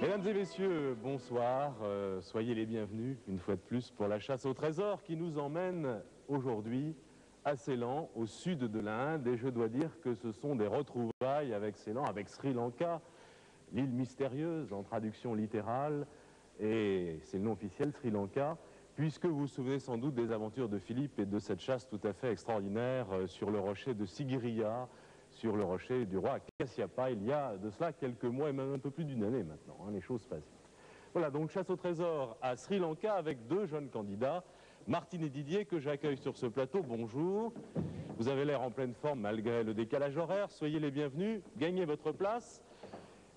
Mesdames et messieurs, bonsoir, soyez les bienvenus une fois de plus pour la chasse au trésor qui nous emmène aujourd'hui à Ceylan, au sud de l'Inde, et je dois dire que ce sont des retrouvailles avec Ceylan, avec Sri Lanka, l'île mystérieuse en traduction littérale, et c'est le nom officiel, Sri Lanka, puisque vous vous souvenez sans doute des aventures de Philippe et de cette chasse tout à fait extraordinaire sur le rocher de Sigiriya, sur le rocher du roi Kasyapa, il y a de cela quelques mois et même un peu plus d'une année maintenant, les choses passent vite. Voilà, donc chasse au trésor à Sri Lanka avec deux jeunes candidats, Martine et Didier, que j'accueille sur ce plateau. Bonjour, vous avez l'air en pleine forme malgré le décalage horaire, soyez les bienvenus, gagnez votre place.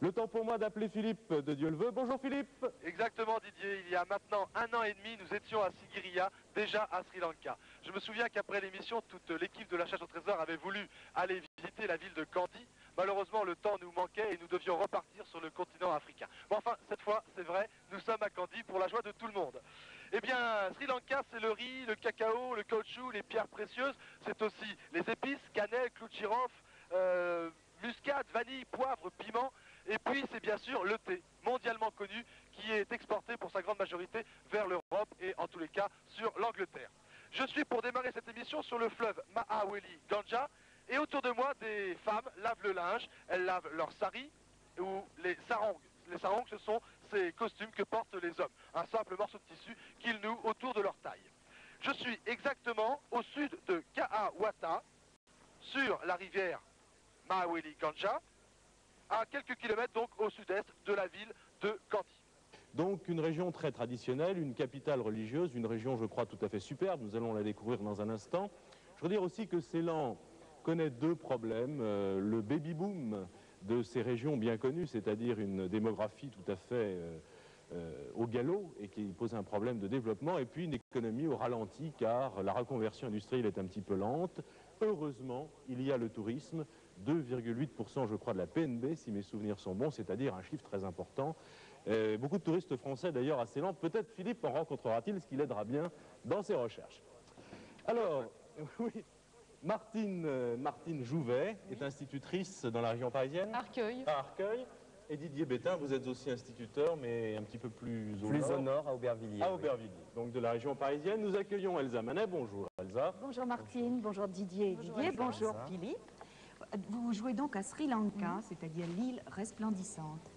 Le temps pour moi d'appeler Philippe de Dieu le veut. Bonjour Philippe. Exactement Didier, il y a maintenant 1 an et demi, nous étions à Sigiriya, déjà à Sri Lanka. Je me souviens qu'après l'émission, toute l'équipe de la chasse au trésor avait voulu aller visiter la ville de Kandy. Malheureusement, le temps nous manquait et nous devions repartir sur le continent africain. Bon, enfin, cette fois, c'est vrai, nous sommes à Kandy pour la joie de tout le monde. Eh bien, Sri Lanka, c'est le riz, le cacao, le caoutchouc, les pierres précieuses. C'est aussi les épices, cannelle, clou de girofle, muscade, vanille, poivre, piment. Et puis, c'est bien sûr le thé, mondialement connu, qui est exporté pour sa grande majorité vers l'Europe et en tous les cas sur l'Angleterre. Je suis pour démarrer cette émission sur le fleuve Mahaweli Ganga. Et autour de moi, des femmes lavent le linge. Elles lavent leurs saris ou les sarongs. Les sarongs, ce sont ces costumes que portent les hommes. Un simple morceau de tissu qu'ils nouent autour de leur taille. Je suis exactement au sud de Kahawata, sur la rivière Mahaweli Ganga, à quelques kilomètres donc au sud-est de la ville de Kandy. Donc une région très traditionnelle, une capitale religieuse, une région je crois tout à fait superbe, nous allons la découvrir dans un instant. Je veux dire aussi que Ceylan connaît deux problèmes, le baby-boom de ces régions bien connues, c'est-à-dire une démographie tout à fait au galop et qui pose un problème de développement, et puis une économie au ralenti car la reconversion industrielle est un petit peu lente. Heureusement, il y a le tourisme, 2,8% je crois de la PNB si mes souvenirs sont bons, c'est-à-dire un chiffre très important. Beaucoup de touristes français d'ailleurs à Ceylan, peut-être Philippe en rencontrera-t-il, ce qui l'aidera bien dans ses recherches. Alors, oui, Martine Jouvet est institutrice dans la région parisienne. Arcueil. À Arcueil. Et Didier Bétain, vous êtes aussi instituteur, mais un petit peu plus au nord, à Aubervilliers. À Aubervilliers, donc de la région parisienne. Nous accueillons Elsa Manet. Bonjour Elsa. Bonjour Martine, bonjour Didier. Bonjour Philippe. Vous jouez donc à Sri Lanka, c'est-à-dire l'île resplendissante.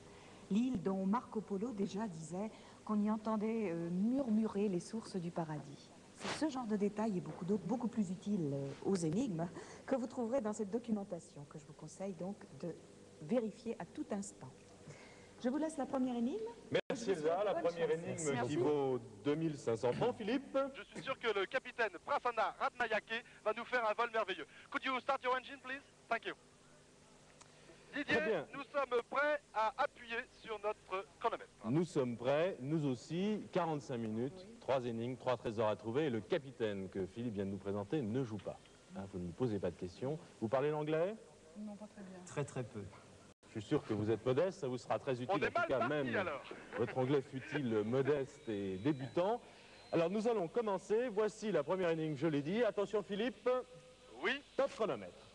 L'île dont Marco Polo déjà disait qu'on y entendait murmurer les sources du paradis. C'est ce genre de détails et beaucoup d'autres, beaucoup plus utiles aux énigmes, que vous trouverez dans cette documentation, que je vous conseille donc de vérifier à tout instant. Je vous laisse la première énigme. Merci Elsa, la première énigme qui vaut 2500 francs. Philippe. Je suis sûr que le capitaine Prasanna Ratnayake va nous faire un vol merveilleux. Could you start your engine, please? Thank you. Didier, nous sommes prêts à appuyer sur notre chronomètre. Nous sommes prêts, nous aussi. 45 minutes, oui. 3 énigmes, 3 trésors à trouver. Et le capitaine que Philippe vient de nous présenter ne joue pas. Vous ne lui posez pas de questions. Vous parlez l'anglais? Non, pas très bien. Très très peu. Je suis sûr que vous êtes modeste, ça vous sera très utile. On est en tout cas, parti, même alors. Votre anglais fut-il modeste et débutant. Alors nous allons commencer. Voici la première énigme, je l'ai dit. Attention Philippe. Oui. Top chronomètre.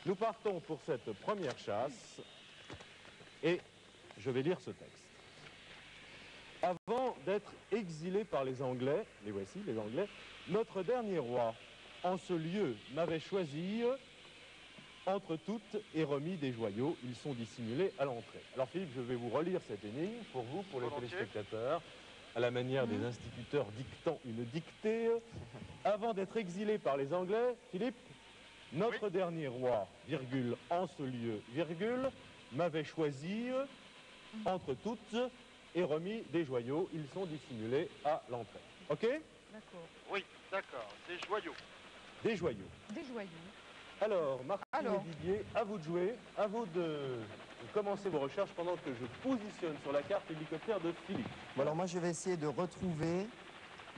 Nous partons pour cette première chasse et je vais lire ce texte. Avant d'être exilé par les Anglais, les voici les Anglais, notre dernier roi, en ce lieu, m'avait choisi entre toutes et remis des joyaux. Ils sont dissimulés à l'entrée. Alors Philippe, je vais vous relire cette énigme pour vous, pour les téléspectateurs, à la manière des instituteurs dictant une dictée. Avant d'être exilé par les Anglais, Philippe, notre dernier roi, virgule, en ce lieu, virgule, m'avait choisi entre toutes et remis des joyaux. Ils sont dissimulés à l'entrée. Ok? D'accord. Oui, d'accord. Des joyaux. Des joyaux. Des joyaux. Alors, Martine et Didier, à vous de jouer, à vous de commencer vos recherches pendant que je positionne sur la carte l'hélicoptère de Philippe. Bon, alors moi je vais essayer de retrouver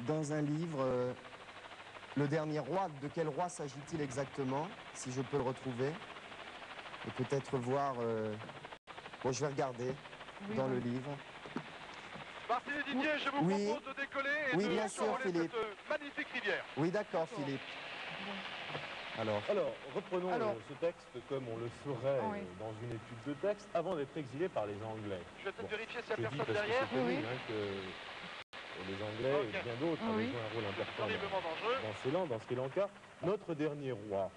dans un livre le dernier roi. De quel roi s'agit-il exactement, si je peux le retrouver? Et peut-être voir... Bon, je vais regarder dans le livre. Martine et Didier, je vous propose de décoller et de bien sûr, survoler Philippe. cette magnifique rivière. Oui, d'accord, Philippe. Alors, reprenons ce texte comme on le ferait Oui. dans une étude de texte avant d'être exilé par les Anglais. Je vais peut-être vérifier s'il Je n'y a dis personne parce que derrière. c'est connu Oui. que les Anglais Ok. et bien d'autres avaient Oui. joué un rôle important Horriblement dangereux. dans Ceylan, dans Sri Lanka. Notre dernier roi,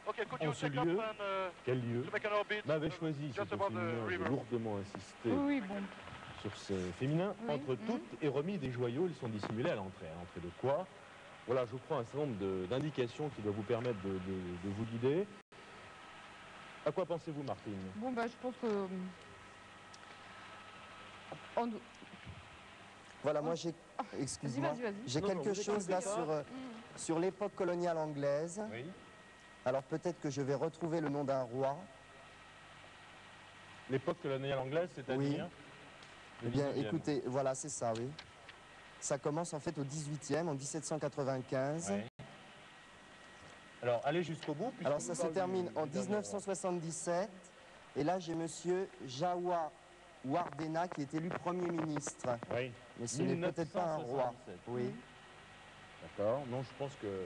Okay, could you En ce check up lieu, and quel lieu to make an orbit m'avait choisi just cet above the féminin, j'ai river? lourdement insisté Oui, bon. sur ce féminin, Oui, entre toutes et remis des joyaux, ils sont dissimulés à l'entrée. À l'entrée de quoi? Voilà, je crois, un certain nombre d'indications qui doivent vous permettre de vous guider. À quoi pensez-vous, Martine? Bon, bah, je pense que... on- Voilà, moi j'ai... Excuse-moi. Vas-y, vas-y. J'ai Non, non, quelque vous chose là écoutez pas. sur l'époque coloniale anglaise. Oui. Alors peut-être que je vais retrouver le nom d'un roi. L'époque coloniale anglaise, c'est-à-dire? Eh bien, écoutez, voilà, c'est ça, oui. Ça commence en fait au 18e, en 1795. Ouais. Alors, allez jusqu'au bout. puisqu'on Alors ça nous se parle termine du en dernier roi. 1977. Et là, j'ai monsieur Jawa Wardena qui est élu Premier ministre. Oui. Mais ce n'est peut-être pas un roi. 1977. Oui. D'accord. Non, je pense que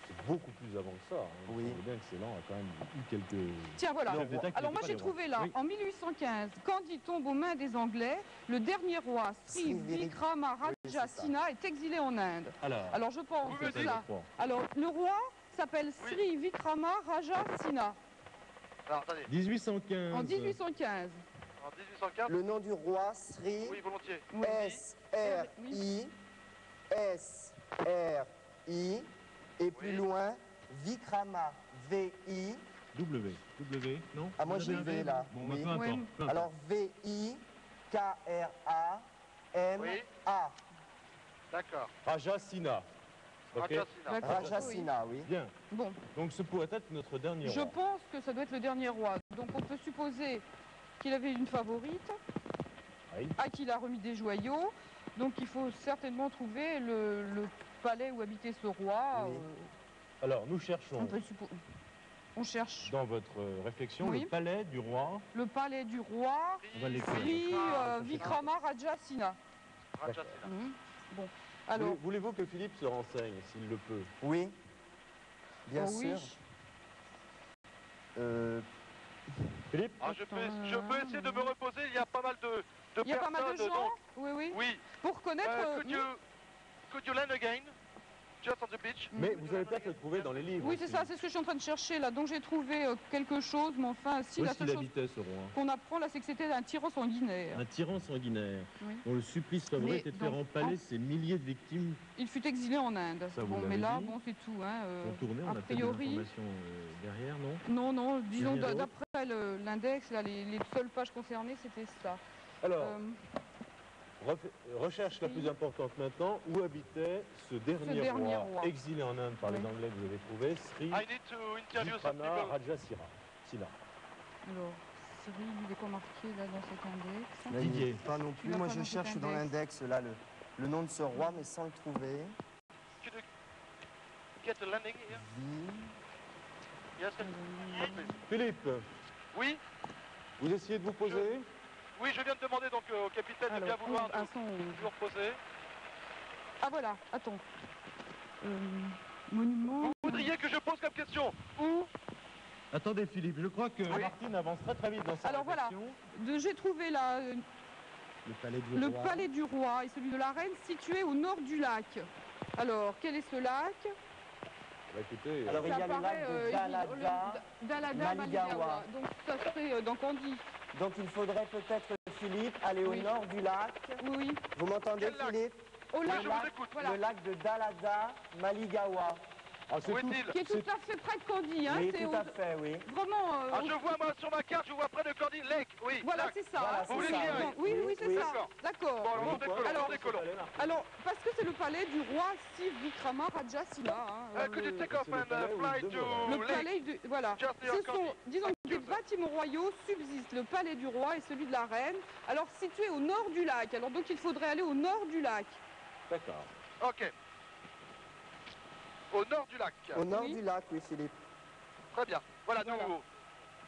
c'est beaucoup plus avant que ça. Hein. Oui. Il semble bien que Ceylan a quand même eu quelques... Tiens, voilà. chefs d'État qui Alors moi n'étaient j'ai pas des trouvé rois. là, Oui. en 1815, Candie tombe aux mains des Anglais, le dernier roi, Sri Sri Vikramarajah Oui, c'est ça. Singha, est exilé en Inde. Alors je pense Vous que me dites ça. Alors le roi s'appelle Sri Vikramarajah Singha Alors, attendez. 1815. en 1815. En 1815. Le nom du roi, Sri Oui, volontiers. Oui. S-R-I S-R-I et plus Oui. loin, Vikrama V-I. W, non? Ah, moi, Vous j'ai avez un V, V là. Bon, Oui. bah, peu importe. Oui. peu importe. Alors V-I-K-R-A-M-A. D'accord. Raja Sina. Ok. Raja Sina. D'accord. Rajasina, oui. Bien. Bon, Donc ce pourrait être notre dernier je roi. pense que ça doit être le dernier roi. Donc on peut supposer qu'il avait une favorite, Oui. à qui il a remis des joyaux. Donc il faut certainement trouver le palais où habitait ce roi. Oui. Alors nous cherchons On cherche dans votre réflexion Oui. le palais du roi. le palais du roi On va l'écrire. Sri Ah, Vikramarajah Singha. Raja Sina. Bon, alors, Voulez-vous que Philippe se renseigne s'il le peut? Oui. Bien oh oui, sûr. Philippe? Ah, je peux essayer de me reposer. Il y a pas mal de il y a pas mal de personnes, gens. donc, Oui, oui. oui. Pour connaître. Could you land again? Just on the beach? Mais vous allez peut-être le trouver dans les livres. Oui, c'est aussi. ça, c'est ce que je suis en train de chercher là. Donc j'ai trouvé quelque chose, mais enfin, si Où la est-ce qu'il seule chose habitait ce roi? qu'on apprend là, c'est que c'était un tyran sanguinaire. Un tyran sanguinaire, Oui. dont le supplice favori Mais était de faire donc, empaler ces milliers de victimes Il fut exilé en Inde. Ça, vous Bon, mais l'avez là, dit. bon, c'est tout. Hein, contournés. On a a peut-être des priori, informations derrière, non? non, disons rien d'autre d'après l'index, là, les seules pages concernées, c'était ça. Alors, Euh, recherche la plus importante maintenant. Où habitait ce dernier, dernier roi, roi. exilé en Inde par les Oui. Anglais que vous avez trouvé, Sri I need to interview some Vikrama people. Raja Sina. alors, Sri, il est quoi marqué là dans cet index? Là, il Didier. n'est pas non Tu plus. l'as Moi, pas je dans cet cherche dans index. l'index là le nom de ce roi, mais sans le trouver. Could you get a landing here? Yes, please. Philippe, Oui, vous essayez de vous poser? oui, je viens de demander donc au capitaine de bien Alors, vouloir un nous son. reposer. Ah voilà, attends. Monument. Vous voudriez que je pose comme question où? Attendez Philippe, je crois que Martine avance très vite dans sa Alors, voilà. réflexion. J'ai trouvé là Le palais du le roi. palais du roi et celui de la reine situé au nord du lac. Alors, quel est ce lac? Bah, écoutez, Alors, il y a le lac de évident, Dalada, Maligawa. Maligawa. Donc ça serait dans Candie. Donc il faudrait peut-être, Philippe, aller au Oui. nord du lac. Oui, oui. Vous m'entendez, Quel lac? Philippe? Au lac, je vous écoute. voilà. Le lac de Dalada Maligawa. ah, c'est Où tout- est-il? Qui est tout à fait près de Candie. Hein, Oui, c'est tout à fait, oui. Vraiment. Ah, je vois moi sur ma carte, je vois près de Candy Lake. Oui, Voilà, lac. c'est ça. Voilà, hein. c'est Vous voulez ça, dire, Oui, oui, c'est oui. ça. D'accord. D'accord. Bon, alors, Bon, décollons, alors, décollons. alors, parce que c'est le palais du roi Sri Vikramarajah Singha. Hein, Could you take off c'est le and palais où fly il to demeure. le Lake? palais du... Voilà. Just near Ce sont, Candy. disons, des bâtiments royaux subsistent. Le palais du roi et celui de la reine. Alors, situé au nord du lac. Alors, donc, il faudrait aller au nord du lac. D'accord. Ok. Au nord du lac. Au nord Oui. du lac, oui, Philippe. Très bien. Voilà, Voilà.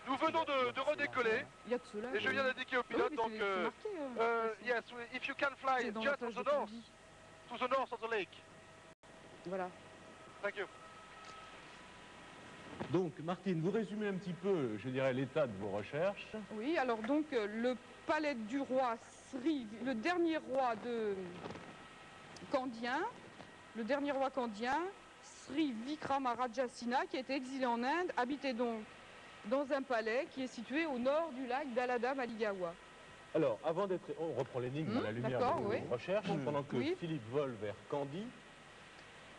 nous venons de redécoller Il y a de cela. et je viens d'indiquer au Oui, pilote mais donc c'est marqué, de toute façon. yes, if you can fly C'est dans just la page to de the north, Candie. to the north of the lake. Voilà. thank you. Donc, Martine, vous résumez un petit peu, je dirais, l'état de vos recherches. Oui, alors donc le palais du roi Sri, le dernier roi de Kandien, le dernier roi kandien, Sri Vikramarajasina, qui a été exilé en Inde, habitait donc dans un palais qui est situé au nord du lac d'Alada Maligawa. Alors, avant d'être... On reprend l'énigme à la lumière d'accord, de vos oui. recherches, pendant que Oui. Philippe vole vers Candie,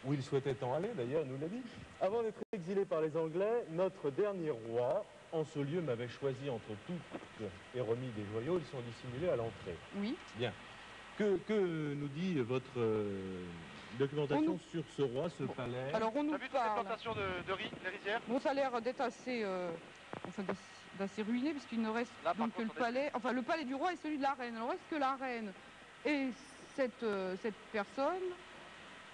où il souhaitait en aller, d'ailleurs, il nous l'a dit. Avant d'être exilé par les Anglais, notre dernier roi, en ce lieu, m'avait choisi entre toutes et remis des joyaux. Ils sont dissimulés à l'entrée. Oui. Bien. Que nous dit votre documentation sur ce roi, ce palais? Alors on T'as nous vu toutes les parle. plantations de riz, les rizières? Bon, ça a l'air d'être assez, enfin, d'assez ruiné, puisqu'il ne reste Là, par donc que le contre, on est- palais. Enfin, le palais du roi et celui de la reine. Alors, est-ce que la reine est cette personne,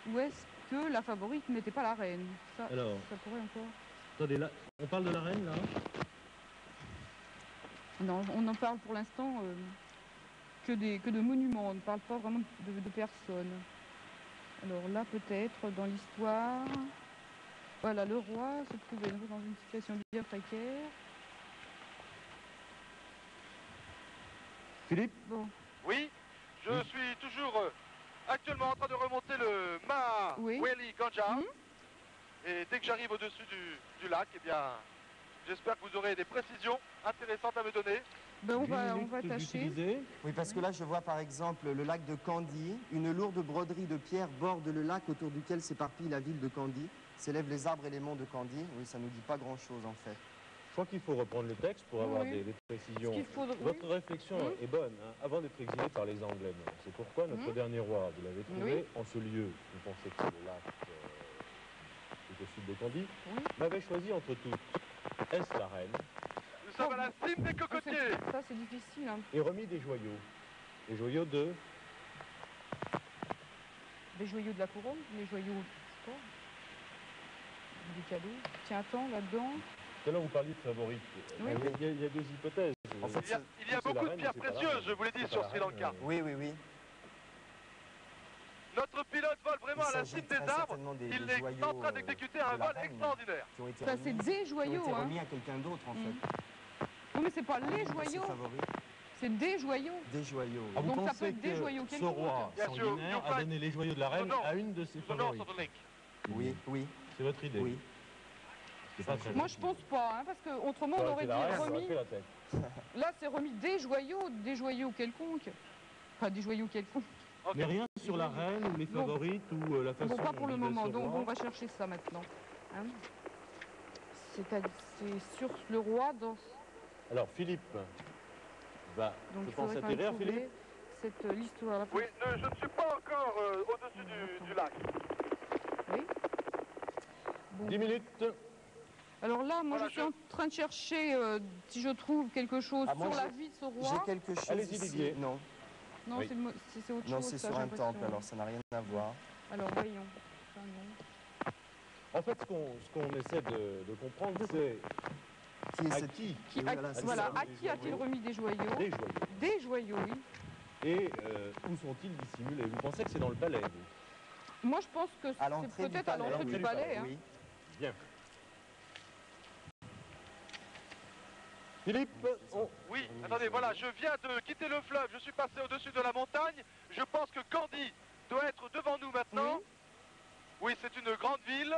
ou est-ce que la favorite n'était pas la reine? Ça, Alors. ça pourrait encore. Attendez, là, on parle de la reine, là? Non, on en parle pour l'instant que de monuments. On ne parle pas vraiment de personnes. Alors là, peut-être dans l'histoire. Voilà, le roi se trouvait dans une situation bien précaire. Philippe? Bon, Oui, je suis toujours actuellement en train de remonter le Oui. Mahaweli Ganja. Mhm. Et dès que j'arrive au-dessus du lac, eh bien, j'espère que vous aurez des précisions intéressantes à me donner. ben on 8 va minutes tâcher. d'utiliser. Oui, parce que là, je vois par exemple le lac de Candie. Une lourde broderie de pierre borde le lac autour duquel s'éparpille la ville de Candie. S'élèvent les arbres et les monts de Candie. Oui, ça nous dit pas grand-chose en fait. Je crois qu'il faut reprendre le texte pour avoir Oui. des précisions. Ce qu'il faudra- Votre oui. réflexion Mhm. est bonne, hein, avant d'être exilé par les Anglais. Non. C'est pourquoi notre Mhm. dernier roi, vous l'avez trouvé Oui. en ce lieu, vous pensez que c'est le lac tout au sud de Candie, Oui. m'avait choisi entre toutes. Est-ce la reine? Nous sommes à la cime des cocotiers. Ça, c'est difficile. Hein. Et remis des joyaux. Des joyaux de... Des joyaux de la couronne, les joyaux, je sais pas, des cadeaux. Tiens, attends, là-dedans. Tout à l'heure, vous parliez de favorite. Oui. Il y a deux hypothèses. En fait, Il y a C'est la beaucoup de reine, pierres mais c'est pas la précieuses, reine. je vous l'ai dit, C'est sur pas Sri la Lanka. reine, Oui, oui, oui. Notre pilote vole vraiment à la s'agit cime des très arbres. certainement des Il est joyaux, en train d'exécuter un de la vol reine, extraordinaire. Qui ont été Ça, remis, c'est des qui ont joyaux. été Hein. remis à quelqu'un d'autre en Mhm. fait. Non, mais c'est pas les Une de ses joyaux, favoris. c'est des joyaux. Des joyaux. Ah, oui. vous Donc ça pensez peut être des que joyaux ce quelconques. roi Bien sûr, sanguinaire you a find- donné les joyaux de la reine Non. à une de ses The north favorites? of the lake. Oui, oui, C'est votre idée? oui. C'est pas très Moi, je pense pas, hein, parce qu'autrement, on aurait dit la reine, ça aurait remis. fait la tête. Là, c'est remis des joyaux quelconques. Enfin, des joyaux quelconques. Ok. Mais rien sur la reine ou les Bon. favorites ou la façon Bon, pas pour dont le vivait moment, ce donc roi. on va chercher ça maintenant. Hein. C'est sur le roi dans. Alors Philippe va, Donc je il pense, faudrait quand même atterrir, Philippe. trouver cette l'histoire. Oui, je ne suis pas encore au-dessus du lac. Oui. Bon. 10 minutes. Alors là, moi, Voilà, je suis en train de chercher si je trouve quelque chose Ah, moi, sur la j'ai- vie de ce J'ai roi. quelque chose Allez-y, ici. Didier. Non, Non, Oui. c'est autre non, chose. c'est ça, sur j'ai un l'impression. temple, alors ça n'a rien à voir. Alors voyons. Ça, non. En fait, ce qu'on essaie de comprendre, c'est Qui est à cette... qui Qui, Oui, à, voilà, c'est voilà, ça. à qui a-t-il remis des joyaux? des joyaux. Des joyaux, oui. Et où sont-ils dissimulés? Vous pensez que c'est dans le palais, vous? Moi, je pense que À c'est l'entrée du peut-être à palais. l'entrée du palais. Hein. Oui. Bien. Philippe, Oui, attendez, voilà, je viens de quitter le fleuve, je suis passé au-dessus de la montagne. Je pense que Candie doit être devant nous maintenant. Oui, c'est une grande ville.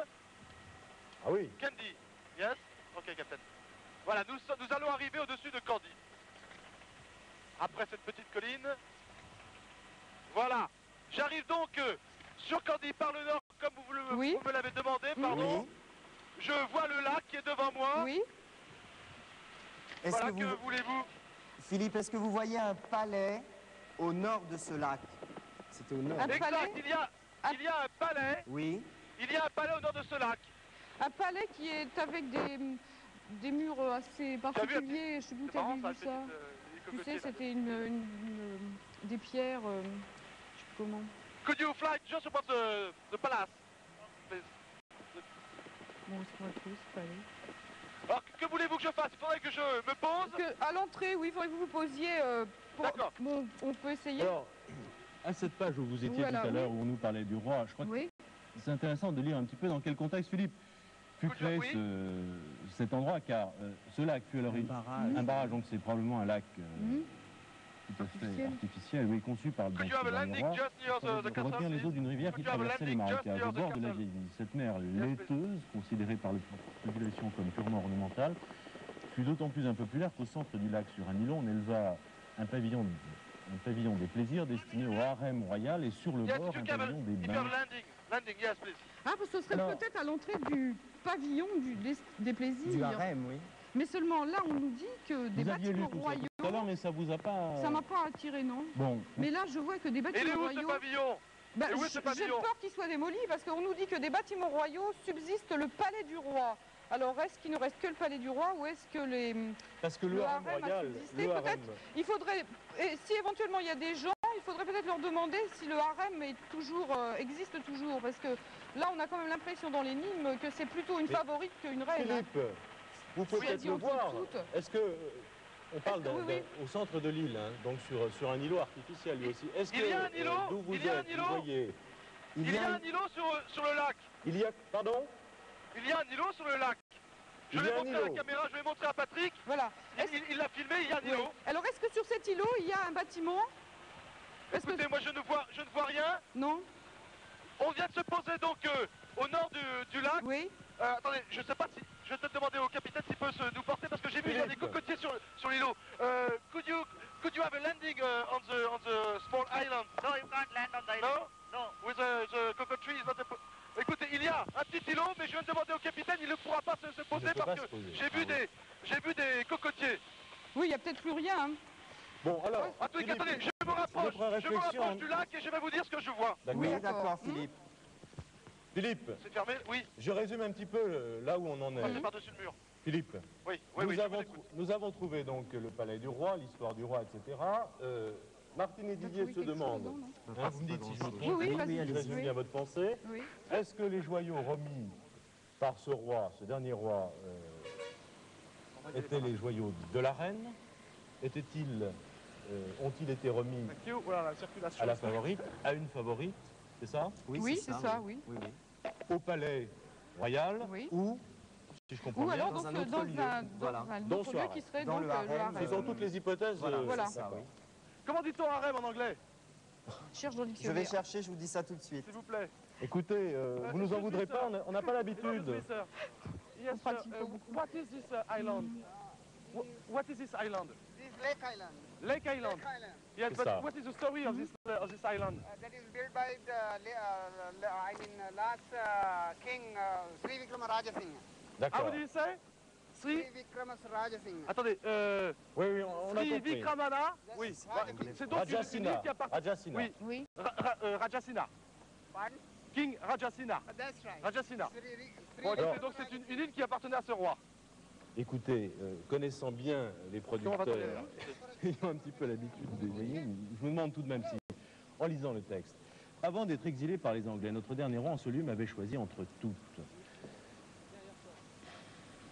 ah oui, Candy, yes? Ok, Captain. Voilà, nous allons arriver au-dessus de Candie. Après cette petite colline. Voilà, j'arrive donc sur Candie par le nord, comme Oui. vous me l'avez demandé, pardon. Oui. Je vois le lac qui est devant moi. Oui. Est-ce Voilà, que que vous... voulez-vous? Philippe, est-ce que vous voyez un palais au nord de ce lac? C'était au nord. Un Exact, palais. il y a un palais. Oui. Il y a un palais au nord de ce lac. Un palais qui est avec des murs assez particuliers. Je sais plus où C'est tu as marrant vu ça, ça. les Tu cocotiers, sais, là. c'était des pierres. Je sais plus comment. Could you fly just above the palace? Please. Bon, c'est qu'on va trouver ce palais. Alors, que voulez-vous que je fasse? Il faudrait que je me pose. À l'entrée, oui, il faudrait que vous vous posiez. D'accord. Bon, on peut essayer. alors, à cette page où vous étiez Voilà, tout à l'heure, oui. où on nous parlait du roi, je crois Oui. c'est intéressant de lire un petit peu dans quel contexte Philippe fut créé Oui. cet endroit, car ce lac fut alors un barrage, donc c'est probablement un lac tout à fait artificiel, oui, conçu par le Could you have a landing roi just near the pour retenir les eaux d'une rivière qui Could you have a traversait les landing just marécages near au the bord de la castle? vieille ville. Cette mer laiteuse, considérée par la population comme purement ornementale, fut d'autant plus impopulaire qu'au centre du lac, sur un îlot, on éleva un pavillon des plaisirs destiné au harem royal et sur le Yes, bord you un can have pavillon des if you have bains. landing, yes, please. Ah, parce que ce serait Alors- peut-être à l'entrée du pavillon des plaisirs. Du harem, oui. Mais seulement là, on nous dit que des Vous aviez lu bâtiments tout ça royaux, tout à l'heure, mais ça vous a pas... ça m'a pas attiré, non. Bon, Mais là, je vois que des Et il est bâtiments où ce royaux... pavillon? Bah, Et où est ce j'ai pavillon? peur qu'ils soient démolis parce qu'on nous dit que des bâtiments royaux subsistent le palais du roi. Alors, est-ce qu'il ne reste que le palais du roi ou est-ce que les... parce que le le harem harem a royal, subsisté, le harem, peut-être. Il faudrait, et si éventuellement il y a des gens, il faudrait peut-être leur demander si le harem est toujours, existe toujours. Parce que là, on a quand même l'impression dans l'énigme que c'est plutôt une Mais favorite qu'une reine. hein. Philippe, vous pouvez Oui, peut-être dit le entre voir. toutes. Est-ce que on parle que- oui, au centre de l'île, hein, donc sur un îlot artificiel lui aussi. Est-ce Il que y a un îlot d'où vous Il y a êtes, un îlot vous voyez, Il y a un îlot sur le lac. il y a, pardon, Il y a un îlot sur le lac. Je Il y vais a un montrer à la îlot. caméra, je vais montrer à Patrick. Voilà. Il l'a filmé, il y a un Oui. îlot. Alors, est-ce que sur cet îlot, il y a un bâtiment? Est-ce que... Écoutez, moi je ne vois rien. Non? On vient de se poser donc au nord du lac. Oui. Attendez, je sais pas si... Je vais peut-être demander au capitaine s'il peut nous porter parce que j'ai vu il y a des Philippe. cocotiers sur l'îlot. Could you have a landing on the small island? No, you can't land on the No? island. No. With the cocoa tree is not a... Écoutez, il y a un petit îlot, mais je viens de demander au capitaine, il ne pourra pas se poser peut parce pas que se poser. j'ai vu des cocotiers. Oui, il n'y a peut-être plus rien. hein. bon alors, En tous les cas, Philippe, attendez, je me rapproche réflexion. du lac et je vais vous dire ce que je vois. d'accord. Oui, d'accord. d'accord, Philippe. Philippe, C'est fermé? Oui, je résume un petit peu là où on en est. passez par-dessus le mur. Philippe, Oui, oui, oui, je vous écoute. nous avons trouvé donc le palais du roi, l'histoire du roi, etc. Martine et Didier trouvé se quelque chose demandent, dedans, non hein, vous me dites si je me trompe, Oui, oui, vas-y. oui, je allez-y. résume bien votre pensée. Oui. Est-ce que les joyaux remis par ce roi, ce dernier roi, étaient les joyaux de la reine? Ont-ils été remis Voilà la circulation. à la favorite, à une favorite, c'est ça? Oui, c'est ça, oui. Oui, oui. Au palais royal, Oui. ou, si je comprends Ou bien, alors dans dans, un ce- autre dans lieu. un, Voilà. dans un Dans autre ce lieu harem. qui serait Dans donc le le harem, harem. ce sont toutes les hypothèses. Voilà. c'est ça, oui. Comment dit-on harem en anglais? Cherche dans le Je vais dictionnaire. chercher, je vous dis ça tout de suite. S'il vous plaît. Écoutez, vous nous en voudrez pas, on n'a pas l'habitude. Yes, pratique pas beaucoup. what is this island? What is this island? This Lake Island. Lake Island. Lake Island. Yes, C'est but ça. what is the story of this island? That is built by the last king Sri Vikrama Singh. How D'accord. do you say? Sri? Sri Vikrama Singh. Attendez, Oui, oui, on a Sri compris. Vikramana? Oui. Bah, c'est donc une Rajasina. île qui appartient... Rajasina. Oui, Oui. Rajasina. Pardon? King Rajasina. That's right. Rajasina. Sri Bon, Vikrama écoutez, donc c'est une île qui appartenait à ce roi. Écoutez, connaissant bien les Comment va-t-on producteurs, ayant un petit peu l'habitude des voyez, je me demande tout de même si, en lisant le texte, avant d'être exilé par les Anglais, notre dernier roi en ce lieu m'avait choisi entre toutes.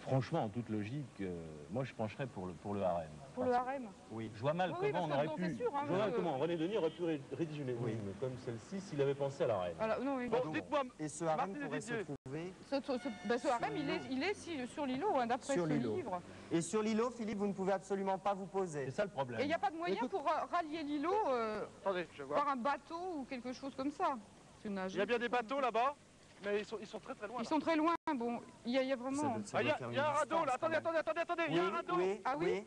Franchement, en toute logique, moi je pencherais pour le harem. Pour le harem. Oui. Je vois mal Oui, comment on parce que aurait bon, pu. c'est sûr, hein, je vois mal que- comment René Denis aurait pu rédiger une Oui. énigme comme celle-ci s'il avait pensé à la reine. Voilà, non, oui. Bon, Bon. dites-moi, Et ce harem Martine et pourrait se Didier. trouver Ce harem, il est sur l'îlot, hein, d'après Sur ce l'îlot. livre. Et sur l'îlot, Philippe, vous ne pouvez absolument pas vous poser. C'est ça le problème. Et il n'y a pas de moyen pour rallier l'îlot attendez, je vois. par un bateau ou quelque chose comme ça. Parce que nager- Il y a bien des bateaux là-bas, mais ils sont très très loin. Ils là. sont très loin. Bon, il y a vraiment. Ah, il y a un radeau là, attendez, il y a un radeau. Oui, Ah oui oui.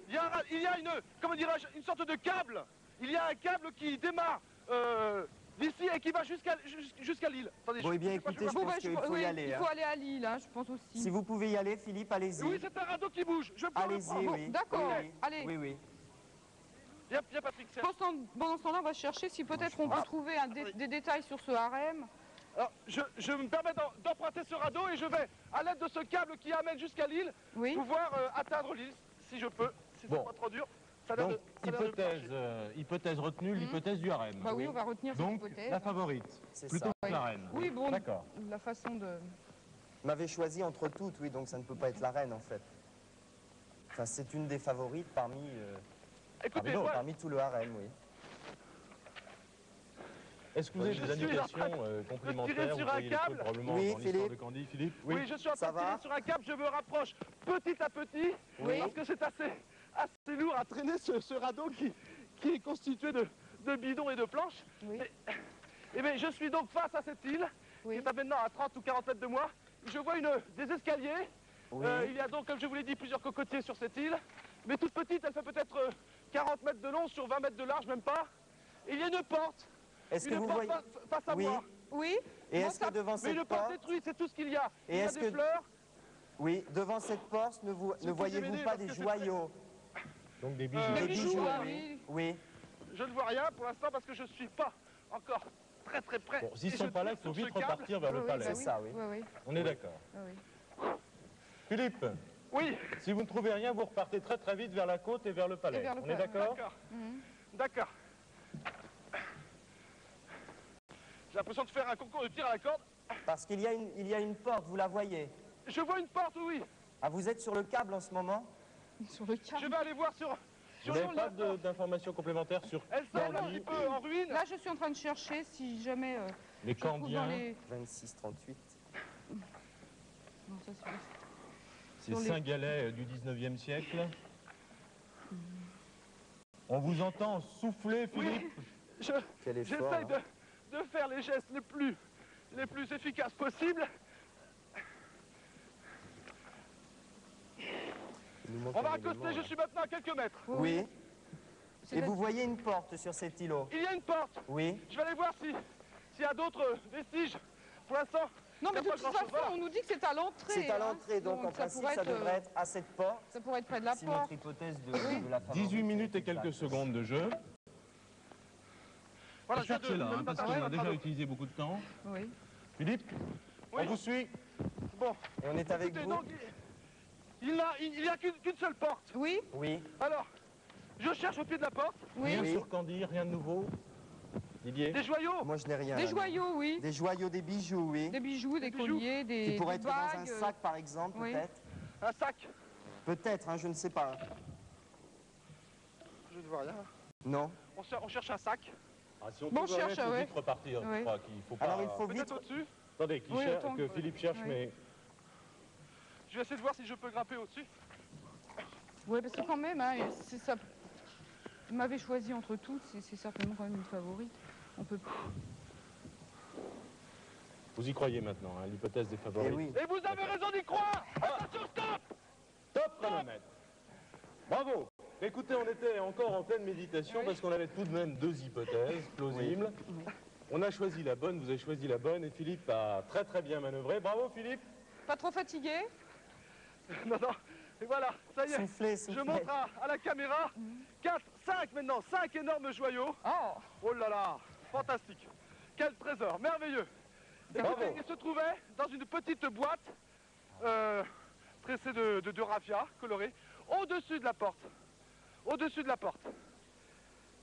Il y a une, comment dirais-je, une sorte de câble. Il y a un câble qui démarre d'ici et qui va jusqu'à l'île. Attendez, Bon, eh bien, sais pas, écoutez, je Bon, pense bah, qu'il faut oui, y aller. il hein. faut aller à Lille, hein, je pense aussi. Si vous pouvez y aller, Philippe, allez-y. Oui, c'est un radeau qui bouge. Je peux le Allez-y, prendre. oui. d'accord, Oui, oui. allez. Oui, oui. Viens Patrick, c'est... Pendant ce temps-là, on va chercher si peut-être on peut trouver des détails sur ce harem. Alors, je me permets d'emprunter ce radeau et je vais, à l'aide de ce câble qui amène jusqu'à l'île, Oui. pouvoir atteindre l'île, si je peux, si Bon. c'est pas trop dur. Ça a l'air Donc, de- ça a l'air de marcher. hypothèse retenue, l'hypothèse du harem. Bah oui, on va retenir cette Donc, hypothèse. la favorite, C'est plutôt ça. que la reine. Oui, bon, D'accord. la façon de... M'avait choisi entre toutes, oui, donc ça ne peut pas être la reine, en fait. Enfin, c'est une des favorites parmi, Écoutez, non, moi, parmi tout le harem, oui. Est-ce que vous avez Je des suis indications en train de complémentaires? tirer sur vous un voyez les trucs câble. probablement Oui, dans l'histoire Philippe. de Candy, Philippe. Oui, je suis en train Ça de tirer va sur un câble, je me rapproche petit à petit, Oui. parce que c'est assez lourd à traîner ce radeau qui est constitué de bidons et de planches. Oui. Et bien, je suis donc face à cette île, Oui. qui est à maintenant à 30 ou 40 mètres de moi. Je vois des escaliers. Oui. Il y a donc, comme je vous l'ai dit, plusieurs cocotiers sur cette île. Mais toute petite, elle fait peut-être 40 mètres de long sur 20 mètres de large, même pas. Et il y a une porte. Est-ce que Une vous porte voyez... face à Oui. moi. Oui. Et Moi, est-ce ça- que devant Mais cette une porte porte... détruite, c'est tout ce qu'il y a. Et Il y a est-ce des que- fleurs. Oui, devant cette porte, ne pouvez voyez-vous m'aider pas parce des que c'est joyaux? Donc des bijoux. Des Des bijoux, bijoux, ah oui. oui. Oui. Je ne vois rien pour l'instant parce que je ne suis pas encore très près. Bon, s'ils Et sont je pas là, tire il faut sur vite ce câble. repartir vers le Oui, palais. bah C'est ça, oui. Oui, oui, On est d'accord. oui. Philippe, Oui, si vous ne trouvez rien, vous repartez très vite vers la côte et vers le palais. Et vers le On est palais. d'accord? d'accord. Mhm. D'accord. J'ai l'impression de faire un concours de tir à la corde. Parce qu'il y a une porte, vous la voyez. Je vois une porte, oui. Ah, vous êtes sur le câble en ce moment? Sur le Je câble. vais aller voir sur Vous le n'avez long de pas la porte. d'informations complémentaires sur Elle semble un Candy, petit peu en ruine. Là, je suis en train de chercher si jamais les je trouve dans Candiens, les... 26-38. Non, ça, c'est- ces sur les- saint galets du 19e siècle. On vous entend souffler, Philippe. Quel effort, J'essaye hein. de faire les gestes les plus efficaces possibles. Il nous manque On va un élément, accoster, je là. suis maintenant à quelques mètres. Oui. C'est Et la- vous voyez une porte sur cet îlot? Il y a une porte. Oui. Je vais aller voir s'il y a d'autres vestiges. Pour l'instant, Non, mais il y de a toute pas grand-chose. façon, Voilà. on nous dit que c'est à l'entrée. C'est à hein. l'entrée, donc en principe, pourrait ça être, devrait être à cette porte. Ça pourrait être près de la Si notre porte. hypothèse de la favorite 18 minutes est et quelques exacte. secondes de jeu. Voilà, je viens de- Cherchez là, de me parce passer qu'on un a déjà radeau. utilisé beaucoup de temps. Oui. Philippe, Oui. on vous suit. Bon, Et on est avec écoutez, vous? donc, il n'y a qu'une seule porte. Oui, Oui. Alors, je cherche au pied de la porte oui. Rien Oui. sur Candy, rien de nouveau. Didier, des joyaux. Moi, je n'ai rien. Des là, non. joyaux, oui. Des joyaux, des bijoux, oui. Des bijoux, des bijoux colliers, Qui des pourraient être bagues. dans un sac, par exemple, oui. peut-être. Un sac. Peut-être, hein, je ne sais pas. Je ne vois rien. Non. On cherche un sac. ah, si on Bon, trouve rien, cherche, il faut ouais. vite repartir. Je Ouais. crois qu'il faut pas... Alors, il faut vite... Peut-être au-dessus. Attendez, Oui, attends, que Philippe cherche, oui. mais... Je vais essayer de voir si je peux grimper au-dessus. Oui, parce que quand même, hein, c'est ça. Vous m'avez choisi entre toutes, c'est certainement quand même une favorite. On peut. Vous y croyez maintenant, hein, l'hypothèse des Eh favoris. oui. Et vous avez raison d'y croire. Attention, stop. Top chronomètre. Bravo. Écoutez, on était encore en pleine méditation Oui. parce qu'on avait tout de même deux hypothèses plausibles. On a choisi la bonne, vous avez choisi la bonne et Philippe a très bien manœuvré. Bravo Philippe. Pas trop fatigué? Non, non. Et voilà, ça y est. Soufflez, Je soufflez. montre à la caméra. 4, 5 maintenant. 5 énormes joyaux. Oh! Oh là là, fantastique. Quel trésor, merveilleux. Écoutez, il se trouvait dans une petite boîte tressée de raffia colorée au-dessus de la porte. Au-dessus de la porte.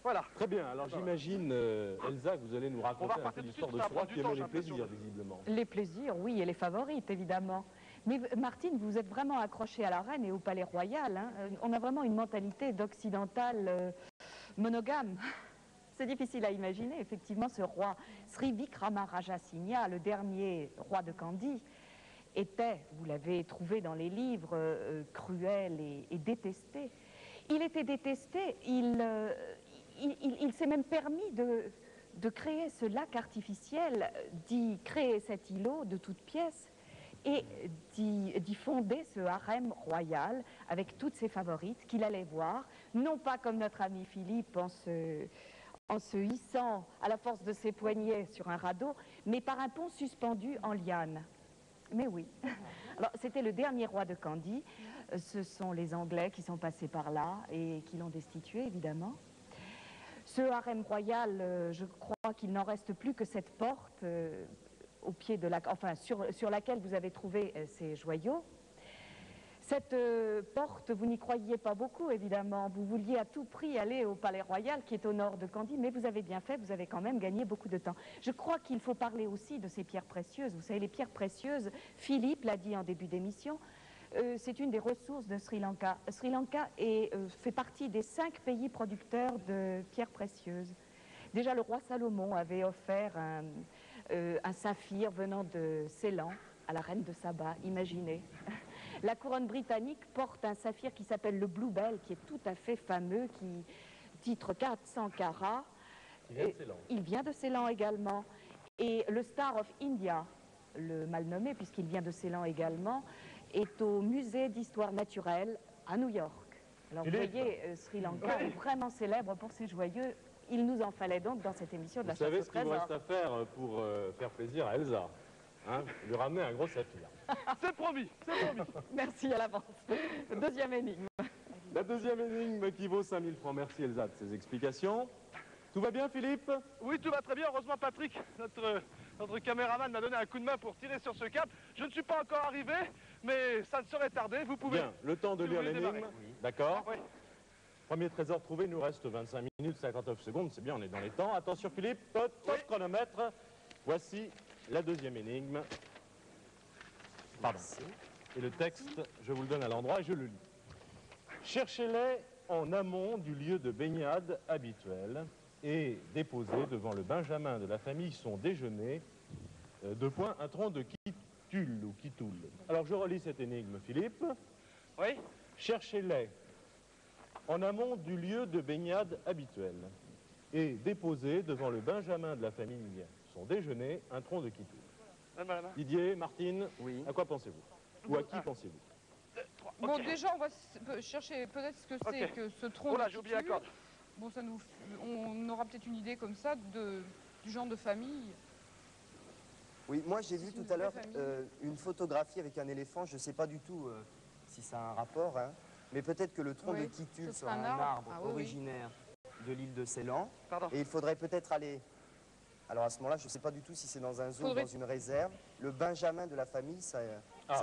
Voilà. Très bien, alors j'imagine, Elsa, que vous allez nous raconter un peu repartir tout de l'histoire suite, de ça ce va roi prendre qui du temps, aimait j'ai les plaisirs, l'impression. visiblement. Les plaisirs, oui, et les favorites, évidemment. Mais Martine, vous êtes vraiment accrochée à la reine et au palais royal. Hein. On a vraiment une mentalité d'occidental monogame. C'est difficile à imaginer, effectivement, ce roi Sri Vikramarajah Singha, le dernier roi de Kandy, était, vous l'avez trouvé dans les livres, cruel et détesté. Il était détesté, il s'est même permis de créer ce lac artificiel, d'y créer cet îlot de toutes pièces et d'y fonder ce harem royal avec toutes ses favorites qu'il allait voir, non pas comme notre ami Philippe en se hissant à la force de ses poignets sur un radeau, mais par un pont suspendu en liane. Mais oui. Alors, c'était le dernier roi de Kandy. Ce sont les Anglais qui sont passés par là et qui l'ont destitué, évidemment. Ce harem royal, je crois qu'il n'en reste plus que cette porte au pied de la, enfin, sur laquelle vous avez trouvé ces joyaux. Cette porte, vous n'y croyiez pas beaucoup, évidemment. Vous vouliez à tout prix aller au palais royal, qui est au nord de Kandy, mais vous avez bien fait, vous avez quand même gagné beaucoup de temps. Je crois qu'il faut parler aussi de ces pierres précieuses. Vous savez, les pierres précieuses, Philippe l'a dit en début d'émission, c'est une des ressources de Sri Lanka. Sri Lanka fait partie des 5 pays producteurs de pierres précieuses. Déjà, le roi Salomon avait offert un saphir venant de Ceylan à la reine de Saba, imaginez. La couronne britannique porte un saphir qui s'appelle le Bluebell, qui est tout à fait fameux, qui titre 400 carats. Il vient de Ceylan également. Et le Star of India, le mal nommé puisqu'il vient de Ceylan également, est au musée d'histoire naturelle à New York. Alors vous voyez, Sri Lanka est vraiment célèbre pour ses joyeux. Il nous en fallait donc dans cette émission de la chasse au trésor. Vous savez ce qu'il vous reste à faire pour faire plaisir à Elsa, hein, lui ramener un gros saphir. C'est promis, c'est promis. Merci à l'avance. Deuxième énigme. La deuxième énigme qui vaut 5000 francs. Merci Elsa de ces explications. Tout va bien Philippe? Oui, tout va très bien. Heureusement, Patrick, notre caméraman, m'a donné un coup de main pour tirer sur ce câble. Je ne suis pas encore arrivé, mais ça ne saurait tarder. Vous pouvez... Bien, le temps de lire l'énigme. D'accord. Oui. Premier trésor trouvé, il nous reste 25 minutes, 59 secondes. C'est bien, on est dans les temps. Attention Philippe, top chronomètre. Voici la deuxième énigme. Pardon. Et le texte, je vous le donne à l'endroit et je le lis. Cherchez-les en amont du lieu de baignade habituel et déposez devant le benjamin de la famille son déjeuner, un tronc de kitule ou kitoul. Alors je relis cette énigme, Philippe. Oui. Cherchez-les en amont du lieu de baignade habituel et déposez devant le benjamin de la famille son déjeuner, un tronc de kitoul. Didier, Martine, Oui. à quoi pensez-vous? Ou à qui pensez-vous? Bon, déjà, on va chercher peut-être ce que c'est que ce tronc. Oh là, de j'ai oublié la kitule. corde. Bon, on aura peut-être une idée comme ça du genre de famille. Oui, moi j'ai vu C'est tout une à l'heure vraie famille. une photographie avec un éléphant. Je ne sais pas du tout si ça a un rapport, hein, mais peut-être que le tronc Oui, de kitule ce sera sera un un arbre. arbre Ah oui, oui. originaire de l'île de Ceylan. Pardon. Et il faudrait peut-être aller... Alors à ce moment-là, je ne sais pas du tout si c'est dans un zoo ou Faudrait- dans une réserve. Le benjamin de la famille, ça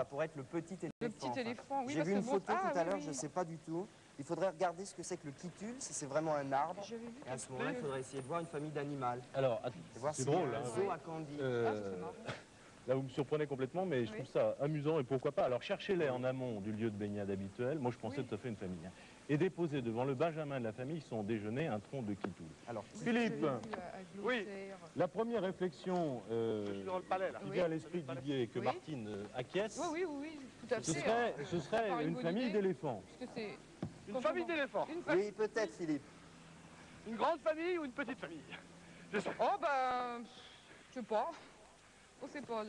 pourrait être le petit éléphant. Le petit enfin. éléphant, oui. J'ai parce vu que une bon, photo tout à oui, l'heure, oui. je ne sais pas du tout. Il faudrait regarder ce que c'est que le kitule, si c'est vraiment un arbre. J'avais vu Et à ce moment-là, il faudrait essayer de voir une famille d'animaux. Alors, Et voir c'est s'il y a drôle, un hein. zoo à Candy. Ah, ça serait marrant. Là, vous me surprenez complètement, mais je Oui. trouve ça amusant et pourquoi pas. Alors, cherchez-les en amont du lieu de baignade habituel. Moi, je pensais Oui. tout à fait une famille. Hein. Et déposez devant le benjamin de la famille son déjeuner, un tronc de kitoul. Alors, Philippe, J'avais vu à Oui. Glossaire. la première réflexion Je suis dans le palais, là. qui Oui. vient à l'esprit de Didier et que Oui. Martine acquiesce, Oui, tout à ce fait. serait Par une bonne famille idée, d'éléphants. Parce que c'est Une famille d'éléphants. une famille. oui, peut-être, Philippe. Une grande famille ou une petite famille? Je sais. Oh ben, je sais pas. On sait pas.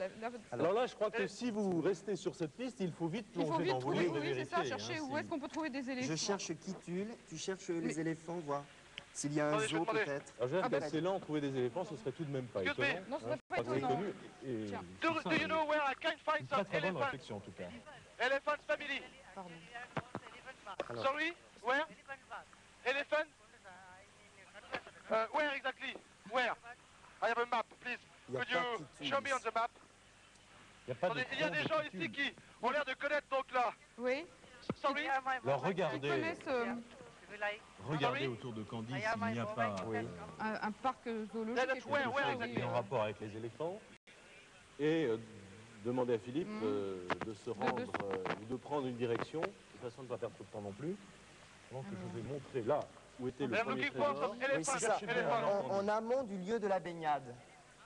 Alors là, je crois que si vous restez sur cette piste, il faut vite Il faut plonger vite dans vos trouver, livres et oui, c'est ça, vérifier, chercher hein, où si- est-ce qu'on peut trouver des éléphants. Je cherche kitule, tu cherches les Mais- éléphants, voir s'il y a un Attendez, je vais zoo demander. peut-être. Alors, je veux dire Ah, qu'à bah, Ceylan, trouver des éléphants, ce serait tout de même pas Excuse me. étonnant. Non, ce serait hein, pas très étonnant. connu. Et Tiens. tout ça, Do you know where I can find une some très très bonne elephants? réflexion en tout cas. Elephants family. Pardon. Alors. Sorry, where? Elephant? Where exactly? Where? I have a map, please. Il y a Could pas you kitule show me on the map? Il n'y a pas de Attendez, il y a tronc des de gens kitule. ici qui ont l'air de connaître donc là. Oui, Sorry? Alors ils regardez, connaissent regardez autour de Candy s'il n'y a pas un parc zoologique. Là, et tout ouais, ça, ouais, oui, qui est en rapport avec les éléphants. Et demandez à Philippe de se rendre ou de prendre une direction, de façon de ne pas perdre trop de temps non plus. Donc je vais montrer là où était le I'm premier looking for trésor. some Oui, elephants. c'est ça. Elephants. En amont du lieu de la baignade.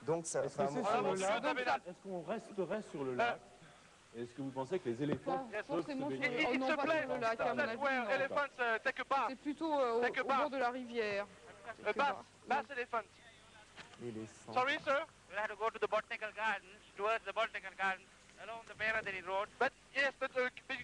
Donc ça. Est-ce que enfin, c'est moi, sur Ah, le bon, lac? donc ça- Est-ce qu'on resterait sur le lac? Est-ce que vous pensez que les éléphants Pas peuvent se forcément sur baigner? le- Oh, It's non, a pas place sur le lac, à mon that's avis, where non. elephants take a bath. C'est plutôt Take a au bath. bord de la rivière. A bath. Bath elephant. l'éléphant. Sorry, sir? We'll have to go to the botanical gardens, towards the botanical gardens, along the Peradeni Road. But yes, but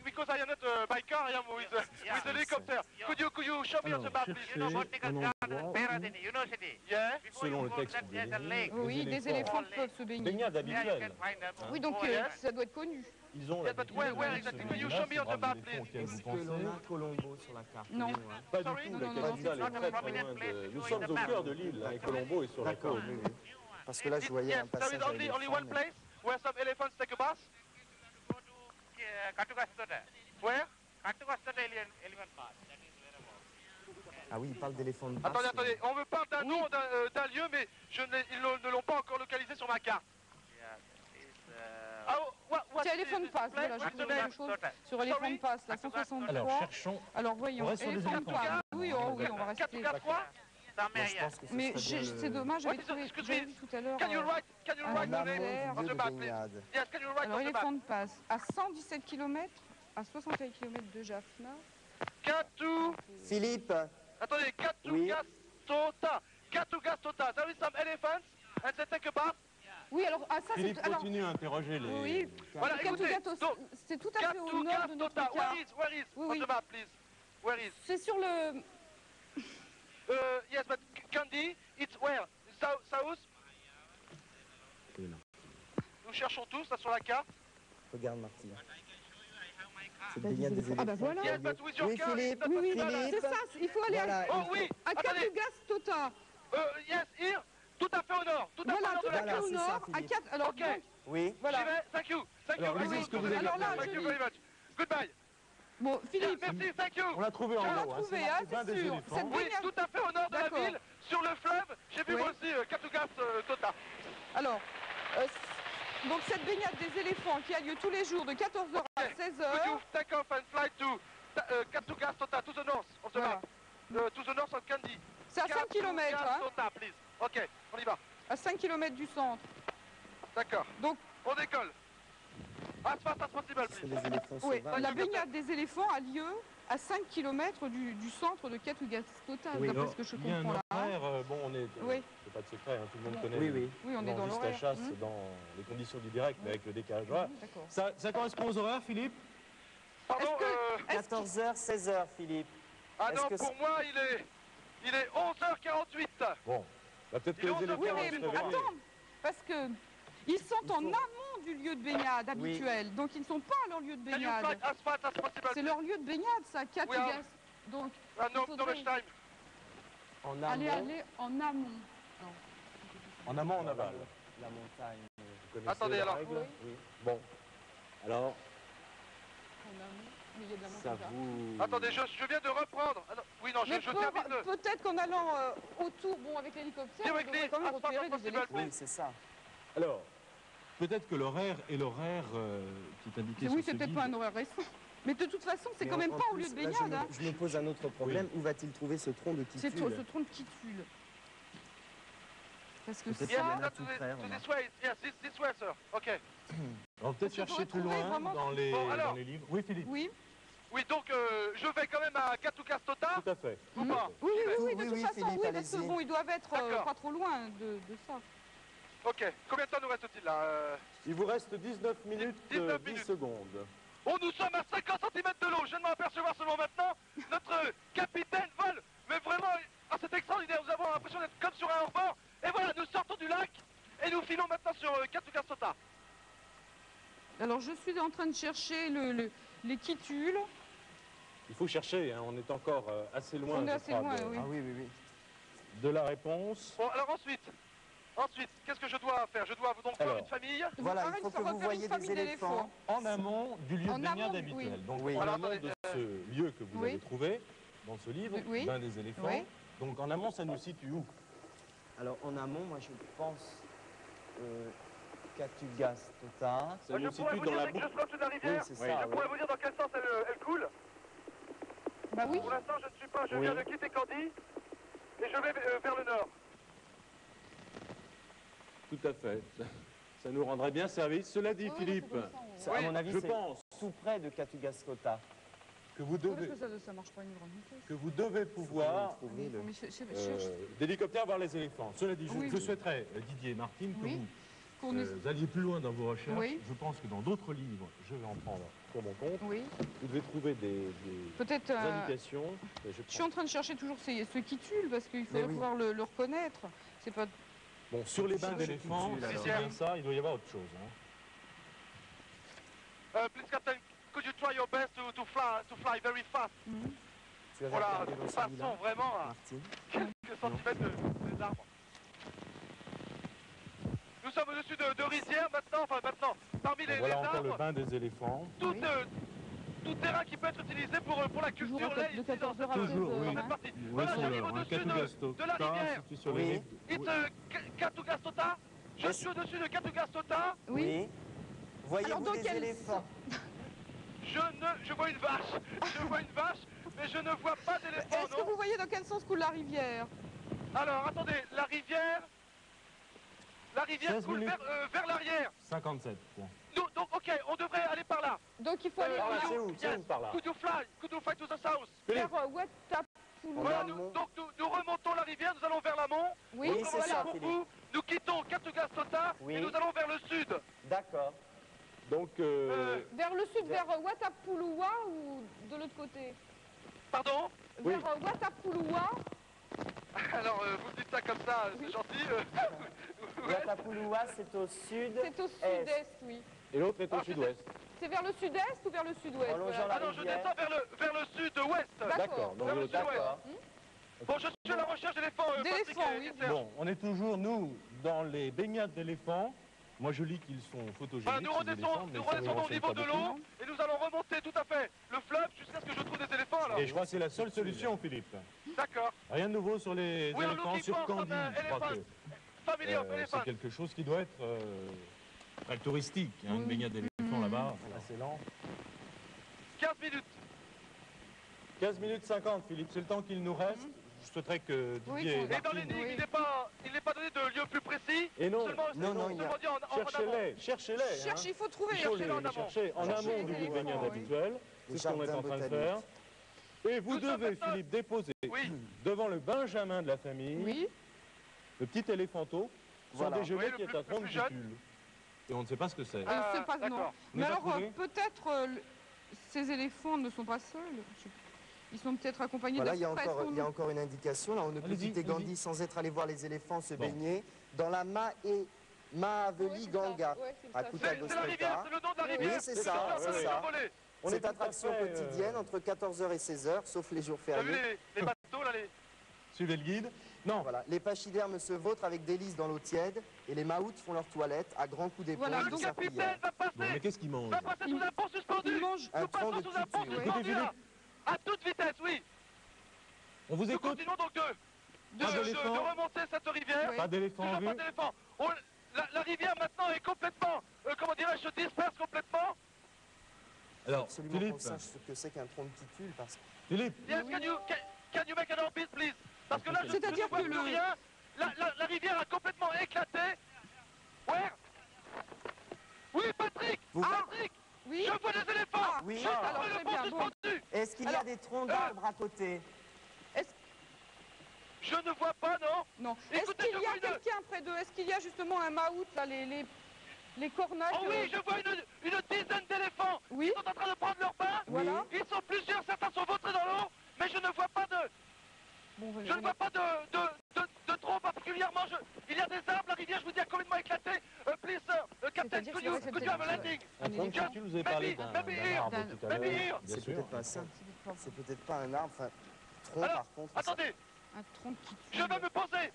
because I am not a biker, I am with the helicopter. Could you show me on the Alors, map, please? cherchez You know, un botanical endroit gardens, où, Peradeni, University. Yeah. Before selon you le go texte to that, de there's a l'énigme, lake. Oui, des éléphants peuvent se baigner. baignade There you habituelle. can find them. Oui, donc Oh, yeah. ça doit être connu. Ils ont Yeah, but where l'habitude exactly? de Could you ce show me on the brave map, éléphant please? auquel vous Est-ce que l'on pensez. a Colombo sur la carte? Non. hein. Pas Sorry? du tout, Non, la non, non, capitale non, est très très non, loin non, de... Nous non, sommes non, au non, cœur de l'île, hein, et Colombo est sur la D'accord, côte. oui, oui. Parce que là, je voyais un Yes, there is passage à only éléphant, one mais- place where some elephants take a bath. Go to Katukastota. Where? Katukastota Elephant Park. That is whereabouts. Ah oui, il parle d'éléphant de Attendez, basse, attendez, on me parle d'un nom d'un lieu, mais ils ne l'ont pas encore localisé sur ma carte. Yeah, it's, Ah, what Tiens, is Elephant this Pass, place? voilà, j'ai What's the trouvé name? quelque chose sur Elephant Pass, la 163. Alors cherchons, Alors on voyons, reste sur les Elephant éléphants. Pass. Oui, oh, oui, on va rester. 4 3. some Moi, je area. pense que ce Mais serait bien c'est dommage, j'avais What is trouvé, it? Excuse j'avais me. vu tout à l'heure. Can you write un the en amont name Angleterre. du on lieu the de map, please? baignade. Yes, can you write Alors on the éléphant map? de passe à 117 km, à 61 km de Jaffna. Katu, Philippe, attendez, Oui. Katugastota. Katugastota. There is some elephants and they take a bath. Oui, alors ça c'est Philippe alors continue à interroger les... oui, Voilà, écoutez, Katugastota, donc, c'est tout à fait au nord de notre Katugastota. cas. Where is Oui, on oui. the map, please? Where is? C'est sur le Yes, but Candy, it's where? South? Il est là. Nous cherchons tous là sur la carte. regarde Martine. C'est Bah, baignade des des éléphants. Ah, bah, éléphants. voilà. qui a Yes, lieu. but with your Oui, car, Philippe, it's not oui, possible. c'est ça, il faut aller Voilà. Oh oui, à attendez. Katugastota. Yes, here, tout à fait au nord, tout à fait au Voilà, nord tout de la à fait carte. au c'est ça, nord, à Philippe. 4. Alors Ok. donc, Oui, voilà. J'y vais, thank you, Alors, I lisez will ce que do vous the avez next fait. one. Thank you very much. Goodbye. Bon, Yes, Philippe, merci, thank you. On l'a trouvé en on l'a haut, hein, trouvé, c'est marqué hein, bain c'est des sûr. éléphants. Cette Oui, baignade- tout à fait au nord de la D'accord. ville, sur le fleuve. J'ai vu Oui. moi aussi Katugastota. alors, donc cette baignade des éléphants qui a lieu tous les jours de 14h à Could you 16h. take off and fly to Katugastota, to the north of the Voilà. map, to the north of Kandy. C'est à 5 km, hein, Katugastota, please. Ok, on y va. à 5 km du centre. D'accord. Donc, On décolle. As fast as possible, c'est please. les éléphants oui, sauvages. la baignade des éléphants a lieu à 5 km du centre de Katugastota, Oui. d'après ce que je Il y a un comprends là. horaire, bon, on est... Oui. C'est pas de secret, hein, tout le monde Bon. connaît. Oui, oui. Oui, on est dans l'enregistre à l'horaire. chasse Mmh. dans les conditions du direct, mais avec le décalage horaire. D'accord. Ça correspond aux horaires, Philippe? Pardon, Est-ce que- 14h, 16h, Philippe. ah est-ce non, que pour moi, il est 11h48. Bon, bah, peut-être que Ils les ont- éléphants Oui, vont mais se réveiller. attends, parce que ils sont Il en faut- amont du lieu de baignade Oui. habituel, donc ils ne sont pas à leur lieu de Can you fly baignade. as fast as possible, C'est please? leur lieu de baignade, ça, Katugast. Donc, Ah, no, il no faudrait much time. En aller amont, en amont. En amont, en aval. la montagne. Vous connaissez Attendez, la alors. règle Oui. Oui. Bon, alors, En amont, mais il y a de la ça montagne. vous... Attendez, je viens de reprendre. Ah non, oui, non, Mais je termine de... peut-être qu'en allant autour, bon, avec l'hélicoptère, on Avec devrait les- quand même as fast as repérer des possible, éléphants. Oui, c'est ça. Alors, peut-être que l'horaire est l'horaire qui est indiqué Oui, sur c'est ce peut-être guide. pas un horaire récent. Mais de toute façon, c'est Mais quand même en pas au plus, lieu de là, baignade. hein. je me pose un autre problème. Où va-t-il trouver ce tronc de C'est titule ce tronc de quitul. Parce que Peut-être ça, qu'il y en a Yes, tout frère, to on a. this way, yes, this way, sir. Ok. On va peut-être Parce qu'il chercher faudrait plus trouver loin vraiment- dans les, Bon, alors. dans les livres. Oui, Philippe, oui. Oui, donc je vais quand même à Katugastota. tout à fait. Ou Mhm. pas Oui, de Oui, toute oui, façon, Philippe, oui, parce que allez-y. bon, ils doivent être D'accord. pas trop loin de ça. Ok. Combien de temps nous reste-t-il là Il vous reste 19 minutes 19 10 minutes. secondes. Oh, nous sommes à 50 cm de l'eau. Je viens de m'en apercevoir seulement maintenant. Notre capitaine vole. Mais vraiment, ah, c'est extraordinaire. Nous avons l'impression d'être comme sur un hors-bord. Et voilà, nous sortons du lac. Et nous filons maintenant sur Katugastota. Alors, je suis en train de chercher les quitules. Il faut chercher, hein, on est encore assez loin, On est je assez crois, loin, de, oui. Ah oui, oui, oui. de la réponse. Bon, alors ensuite, qu'est-ce que je dois faire? Je dois donc Alors. faire une famille. Voilà, Ah, il faut que repérer vous une voyez famille des éléphants. En amont du lieu En de baignade amont, habituel. oui. Donc Oui. en Alors, amont attendez, de ce lieu que vous oui. avez trouvé dans ce livre, Oui. bain des éléphants. Oui. Donc en amont, ça nous situe où? Alors en amont, moi je pense Katugastota. Ça nous Je pourrais situe vous dans dire la dès que je boucle. serai au-dessus de la Oui, rivière. c'est Oui. ça. Je oui. pourrais vous dire dans quel sens elle coule. Bah oui. Pour l'instant, je ne suis pas. Je Oui. viens de quitter Candy. Et je vais vers le nord. Tout à fait. Ça nous rendrait bien service. Cela dit, Oui, Philippe, c'est comme ça, on- Ça, Oui, à mon avis, je c'est pense tout près de Katugastota. que vous Oui, devez, parce que ça marche pas à une grande vitesse. que vous devez pouvoir Trouver le- Mais cherche d'hélicoptère voir les éléphants. Cela dit, Oui, je oui. souhaiterais, Didier et Martine, que Oui. vous qu'on est- alliez plus loin dans vos recherches. Oui. Je pense que dans d'autres livres, je vais en prendre pour mon compte, Oui. vous devez trouver des Peut-être. indications. Je suis en train de chercher toujours ce quitule parce qu'il faudrait oui. pouvoir le reconnaître. C'est pas. Bon, sur les bains Cherchez d'éléphants, tout de si suite, c'est alors. bien ça, il doit y avoir autre chose. hein. Please, Captain, could you try your best to fly very fast? Mhm. Tu avais Voilà, regardé de dans toute celui-là, façon, vraiment, à Martine. quelques centimètres des arbres. Nous sommes au-dessus de rizières maintenant, parmi Bon, les voilà encore le arbres, bain des éléphants. tout, Oui. tout terrain qui peut être utilisé pour la Toujours culture à lait de ici dans 14 heures à cette, 16 Toujours, heures. oui. cette hein. partie. Où Voilà, sont j'arrive leurs au-dessus de la Katugastota, rivière. situé sur Oui. les rives. It's Katugastota. Je Est-ce- suis au-dessus de Katugastota. Oui. Voyez-vous Alors, dans des quel éléphants? Je vois une vache. Je vois une vache, mais je ne vois pas d'éléphant, Est-ce que non. vous voyez dans quel sens coule la rivière? Alors, attendez, la rivière 16 coule minutes. vers l'arrière. 57 points. Donc, ok, on devrait aller par là. Donc il faut aller Par là, vers c'est où? C'est où par là? Could you fly to the south? Watapouloua. Voilà, amont. donc nous remontons la rivière, nous allons vers l'amont. Oui, Oui, c'est voilà. ça. Pour Philippe. vous, nous quittons Katugastota Oui. et nous allons vers le sud. D'accord. Donc, Vers le sud, vers Watapouloua ou de l'autre côté? Pardon? Oui. Vers Watapouloua. Alors, vous me dites ça comme ça, c'est Oui. gentil. Watapouloua, c'est au sud. C'est au sud-est, oui. et l'autre est au Ah, sud-ouest. C'est vers le sud-est ou vers le sud-ouest? En longeant Ah non, je descends vers le sud-ouest. D'accord. Donc, Vers le le- sud-ouest. D'accord. Bon, je suis à la recherche d'éléphants, Patrick D'éléphants, et oui. Serge. Bon, on est toujours, nous, dans les baignades d'éléphants. Moi, je lis qu'ils sont photogéniques. Voilà, nous ces éléphants, mais redescendons ça me au renseigne niveau pas de beaucoup. l'eau et nous allons remonter tout à fait le fleuve jusqu'à ce que je trouve des éléphants alors. Et je crois que c'est la seule solution, Philippe. D'accord. Rien de nouveau sur les We are éléphants, looking sur for Candy. some Je crois que Family of c'est elephants. quelque chose qui doit être très touristique. Hein, une baignade d'éléphants là-bas, assez lent. 15 minutes. 15 minutes 50, Philippe, c'est le temps qu'il nous reste. Je souhaiterais que Oui, Didier qu'on- et Et dans Martine... l'énigme, Oui. il n'est pas donné de lieu plus précis. Et non, Seulement, non, non, il y a- seulement dit en amont. cherchez-les. Cherche, il faut trouver. Il faut cherchez-les en les amont. chercher en Cherchez amont les du éléphants, baignade oui. habituel. C'est ce qu'on est en train de faire. Et vous Nous sommes devez, maintenant- Philippe, déposer Oui. devant le Benjamin de la famille, Oui. le petit éléphanto, son Voilà. déjeuner Oui, le qui est plus- à 30 le plus jeune. cutules. Et on ne sait pas ce que c'est. Ah, C'est pas non. d'accord. Mais Vous alors avez trouvé peut-être ces éléphants ne sont pas seuls. Ils sont peut-être accompagnés Voilà, de il y a frères. encore une indication. Là, on ne peut Allez-y, quitter allez-y. Gandhi sans être allé voir les éléphants se Bon. baigner dans la Mahaveli Ganga à C'est la rivière, Kutagostota. c'est le nom de la Oui, rivière. c'est ça, Je c'est suis ça. volé. On est Cette tout à attraction fait, quotidienne entre 14h et 16h, sauf les jours T'as vu fériés. les bateaux là, les... Suivez le guide. Non, Voilà. Les pachydermes se vautrent avec délice dans l'eau tiède et les maouts font leur toilette à grands coups d'épaule Voilà, de Le donc- capitaine serpillière. va bon, mais passer. qu'est-ce qu'il mange Va passer sous un pont suspendu. Ils mangent. Un Nous tronc passons de sous un pont tutu. suspendu là. À toute vitesse, oui. On vous Nous écoute. continuons donc de remonter cette rivière. Oui. Pas d'éléphant en Toujours vue. pas d'éléphant. La rivière maintenant est complètement, comment dirais-je, se disperse complètement. Alors, Absolument Philippe, qu'on sache ce que c'est qu'un tronc de titule parce que Philippe, Yes, can you make an orbit, please? Parce que là, je C'est-à-dire ne vois que plus le- rien. La rivière a complètement éclaté. Where? Oui, Patrick! Vous- Patrick! Oui. Je vois des éléphants! Ah, oui. Je alors, vois très le pont bien, bon. suspendu! Est-ce qu'il y a Alors- des troncs d'arbres à côté? Je ne vois pas, non? Non. Est-ce Écoutez, qu'il je y a vois une- quelqu'un près d'eux? Est-ce qu'il y a justement un maout là, les cornacs? Oh oui, je vois une dizaine d'éléphants! Oui. Ils sont en train de prendre leur bain! Voilà. Ils sont plusieurs, certains sont vautrés dans l'eau, mais je ne vois pas Bon, je ne vois pas de tronc particulièrement. Il y a des arbres, la rivière, je vous dis, a complètement éclaté. Please, Captain, C'est-à-dire could que you c'est have a peut-être- landing? un tronc de éléphant. titule, vous avez parlé Maybe d'un here. arbre tout à Maybe l'heure. here. Bien C'est sûr. peut-être pas ça. C'est peut-être pas un arbre. Enfin, tronc Alors, par contre. ça- attendez, Un tronc de je vais me poser.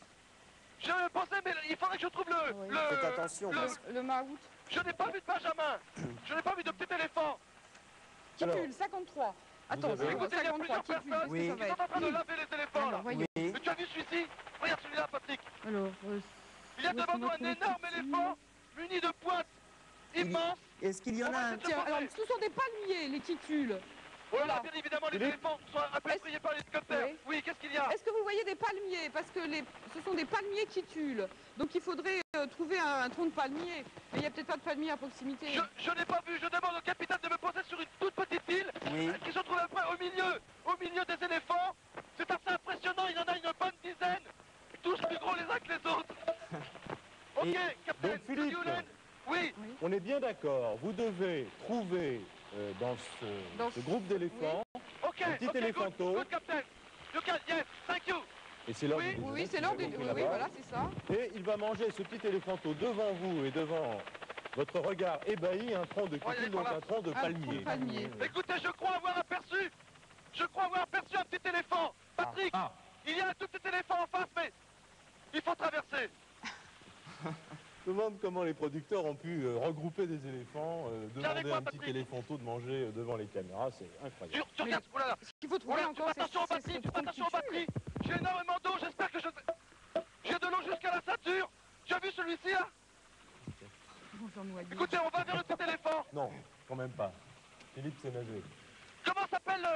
Je vais me poser, mais il faudrait que je trouve Oui. Faites attention, parce Le maout. Je n'ai pas vu de Benjamin. Je n'ai pas vu de petit éléphant. Alors, Kitule, 53. Attends, avez- Écoutez, il y a 53, plusieurs Kitule, personnes Oui. qu'est-ce que Ils ça sont en train de va laver les éléphants, là. Alors, voyons. Oui. Mais tu as vu celui-ci? Regarde celui-là, Patrick. Alors, Il y a où est-ce devant qu'on nous va un trouver énorme Kitule éléphant muni de pointes immenses. Est-ce qu'il y en a un Tiens, alors, ce sont des palmiers, les titules. Voilà, Voilà. bien évidemment, les Philippe. éléphants sont un peu Est-ce- effrayés par l'hélicoptère. Oui. Oui, qu'est-ce qu'il y a? Est-ce que vous voyez des palmiers? Parce que ce sont des palmiers quitules. Donc il faudrait trouver un tronc de palmier. Mais il n'y a peut-être pas de palmier à proximité. Je n'ai pas vu, je demande au capitaine de me poser sur une toute petite île Oui. qui se trouve à peu près au milieu des éléphants. C'est assez impressionnant, il y en a une bonne dizaine, tous plus gros les uns que les autres. Ok, Et capitaine, donc, Philippe, Julian. Oui, on est bien d'accord. Vous devez trouver dans Dans ce groupe d'éléphants, ok, Un petit ok, éléphanto. good, captain. You can, yes, thank you. et c'est l'heure Oui, du déjeuner, Oui, si c'est l'heure j'ai des... compris Oui, oui, là-bas. voilà, c'est ça. Et il va manger ce petit éléphanto devant vous et devant votre regard ébahi, un tronc de Ouais, kitule, voilà. donc un tronc de Un tronc palmier. de palmier. Écoutez, je crois avoir aperçu un petit éléphant. Patrick, Ah. il y a un tout petit éléphant en face, mais il faut traverser. Je me demande comment les producteurs ont pu regrouper des éléphants, demander quoi, à un petit Patrick éléphanto de manger devant les caméras, c'est incroyable. Tu regardes, oulala, Ce qu'il faut trouver voilà, tu fais encore, c'est attention aux ce batteries, tu fais tronc de attention aux kitule. batteries. J'ai énormément d'eau, j'espère que j'ai de l'eau jusqu'à la ceinture. Tu as vu celui-ci là? Bonjour, Noyer. Écoutez, on va vers le petit éléphant. Non, quand même pas. Philippe s'est nagé. Comment s'appelle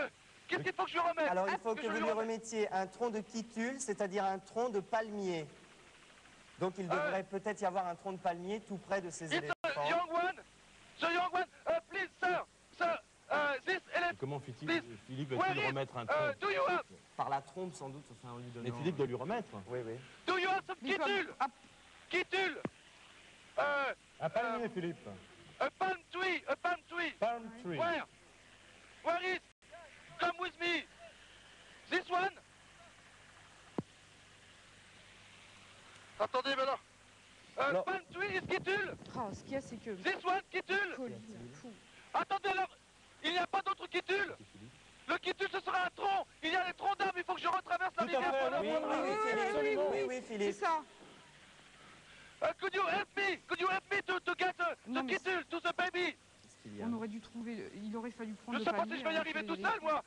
Qu'est-ce qu'il faut que je lui remette? Alors, il faut que je vous lui remettiez un tronc de kitule, c'est-à-dire un tronc de palmier. Donc, il devrait peut-être y avoir un tronc de palmier tout près de ces It's éléphants. a young one. The young one. Please, sir. Sir, this elephant. Comment Please. Philippe Where va-t-il is, remettre un tronc? do you have, Par la trompe, sans doute, enfin, en lui donnant... Mais Philippe doit lui remettre. Oui, oui. do you have some Mais kitule? ah, Kitule. Un palmier, Philippe. A palm tree. A palm tree. Palm tree. Where? Where is? Come with me. This one? Attendez maintenant. Alors- Palm tree is kitule. ah, ce qu'il y a, c'est que... This one kitule. Colis, fou. Attendez alors. Il n'y a pas d'autre kitule. Le kitule, ce sera un tronc. Il y a les troncs d'arbres. Il faut que je retraverse la Tout à rivière fait, pour la Oui, prendre. oui, Philippe. absolument. Oui, oui, C'est Philippe. ça. Could you help me? Could you help me to get Non, the mais kitule to the baby? Qu'est-ce qu'il y a? On aurait dû trouver... Il aurait fallu Je prendre ne le sais pas panier si je vais y avant arriver que tout les- seul, moi.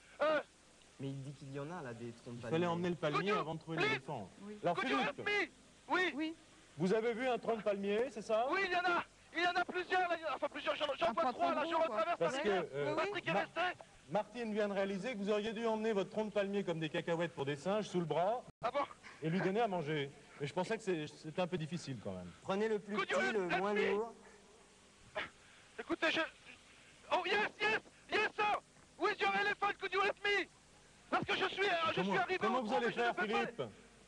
Mais il dit qu'il y en a, là, des troncs de Il palmier. fallait emmener le palmier Could you avant de trouver please? l'éléphant. Oui. Alors Could you help Philippe, me? Oui. Oui. vous avez vu un tronc de palmier, c'est ça? Oui, il y en a. Il y en a plusieurs. Là. Enfin, plusieurs. J'en Un vois pas trois. trop Là, je gros, quoi. retraverse la Parce que rivière. Oui, oui. Patrick est resté. Martine vient de réaliser que vous auriez dû emmener votre tronc de palmier comme des cacahuètes pour des singes sous le bras Ah bon? et lui donner à manger. Mais je pensais que c'était un peu difficile quand même. Prenez le plus Could petit, you help le moins me? lourd. Écoutez, Oh, yes, yes, yes, sir. With your elephant, could you help me? Parce que je suis arrivé Comment au vous tronc, allez mais je ne faire, peux pas- Philippe?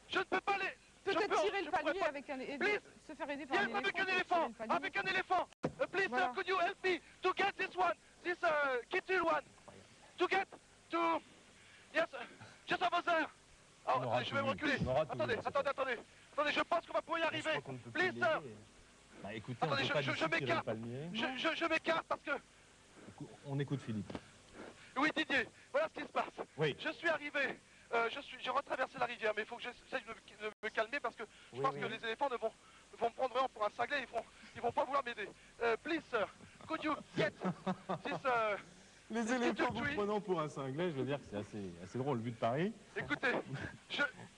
Je ne peux pas les... je Peut-être peux- tirer je le pourrais panier pas- avec un... et Please. se faire aider par Yes, un avec un éléphant. éléphant. pour tirer le panier. Avec un éléphant. Please, Voilà. sir, could you help me to get this one? This kittle one. To get to... Yes, just over there. Oh, On aura attendez, je vais tout me vu. reculer. On aura tout Attendez, vu, c'est attendez, attendez. Attendez, je pense qu'on va pouvoir y Je arriver. crois qu'on ne peut plus Please, sir. l'aider. Bah écoutez, Attendez, on peut pas je d'ici tirer le m'écarte. palmier. Je m'écarte parce que... On écoute Philippe. Oui, Didier, voilà ce qui se passe. Oui. Je suis arrivé, j'ai retraversé la rivière, mais il faut que j'essaye de me calmer parce que je pense que les éléphants vont me prendre vraiment pour un cinglé, ils vont pas vouloir m'aider. Please, sir, could you get this... Les Est-ce que éléphants tu vous es- prenant pour un cinglé, je veux dire que c'est assez drôle vu de Paris. Écoutez,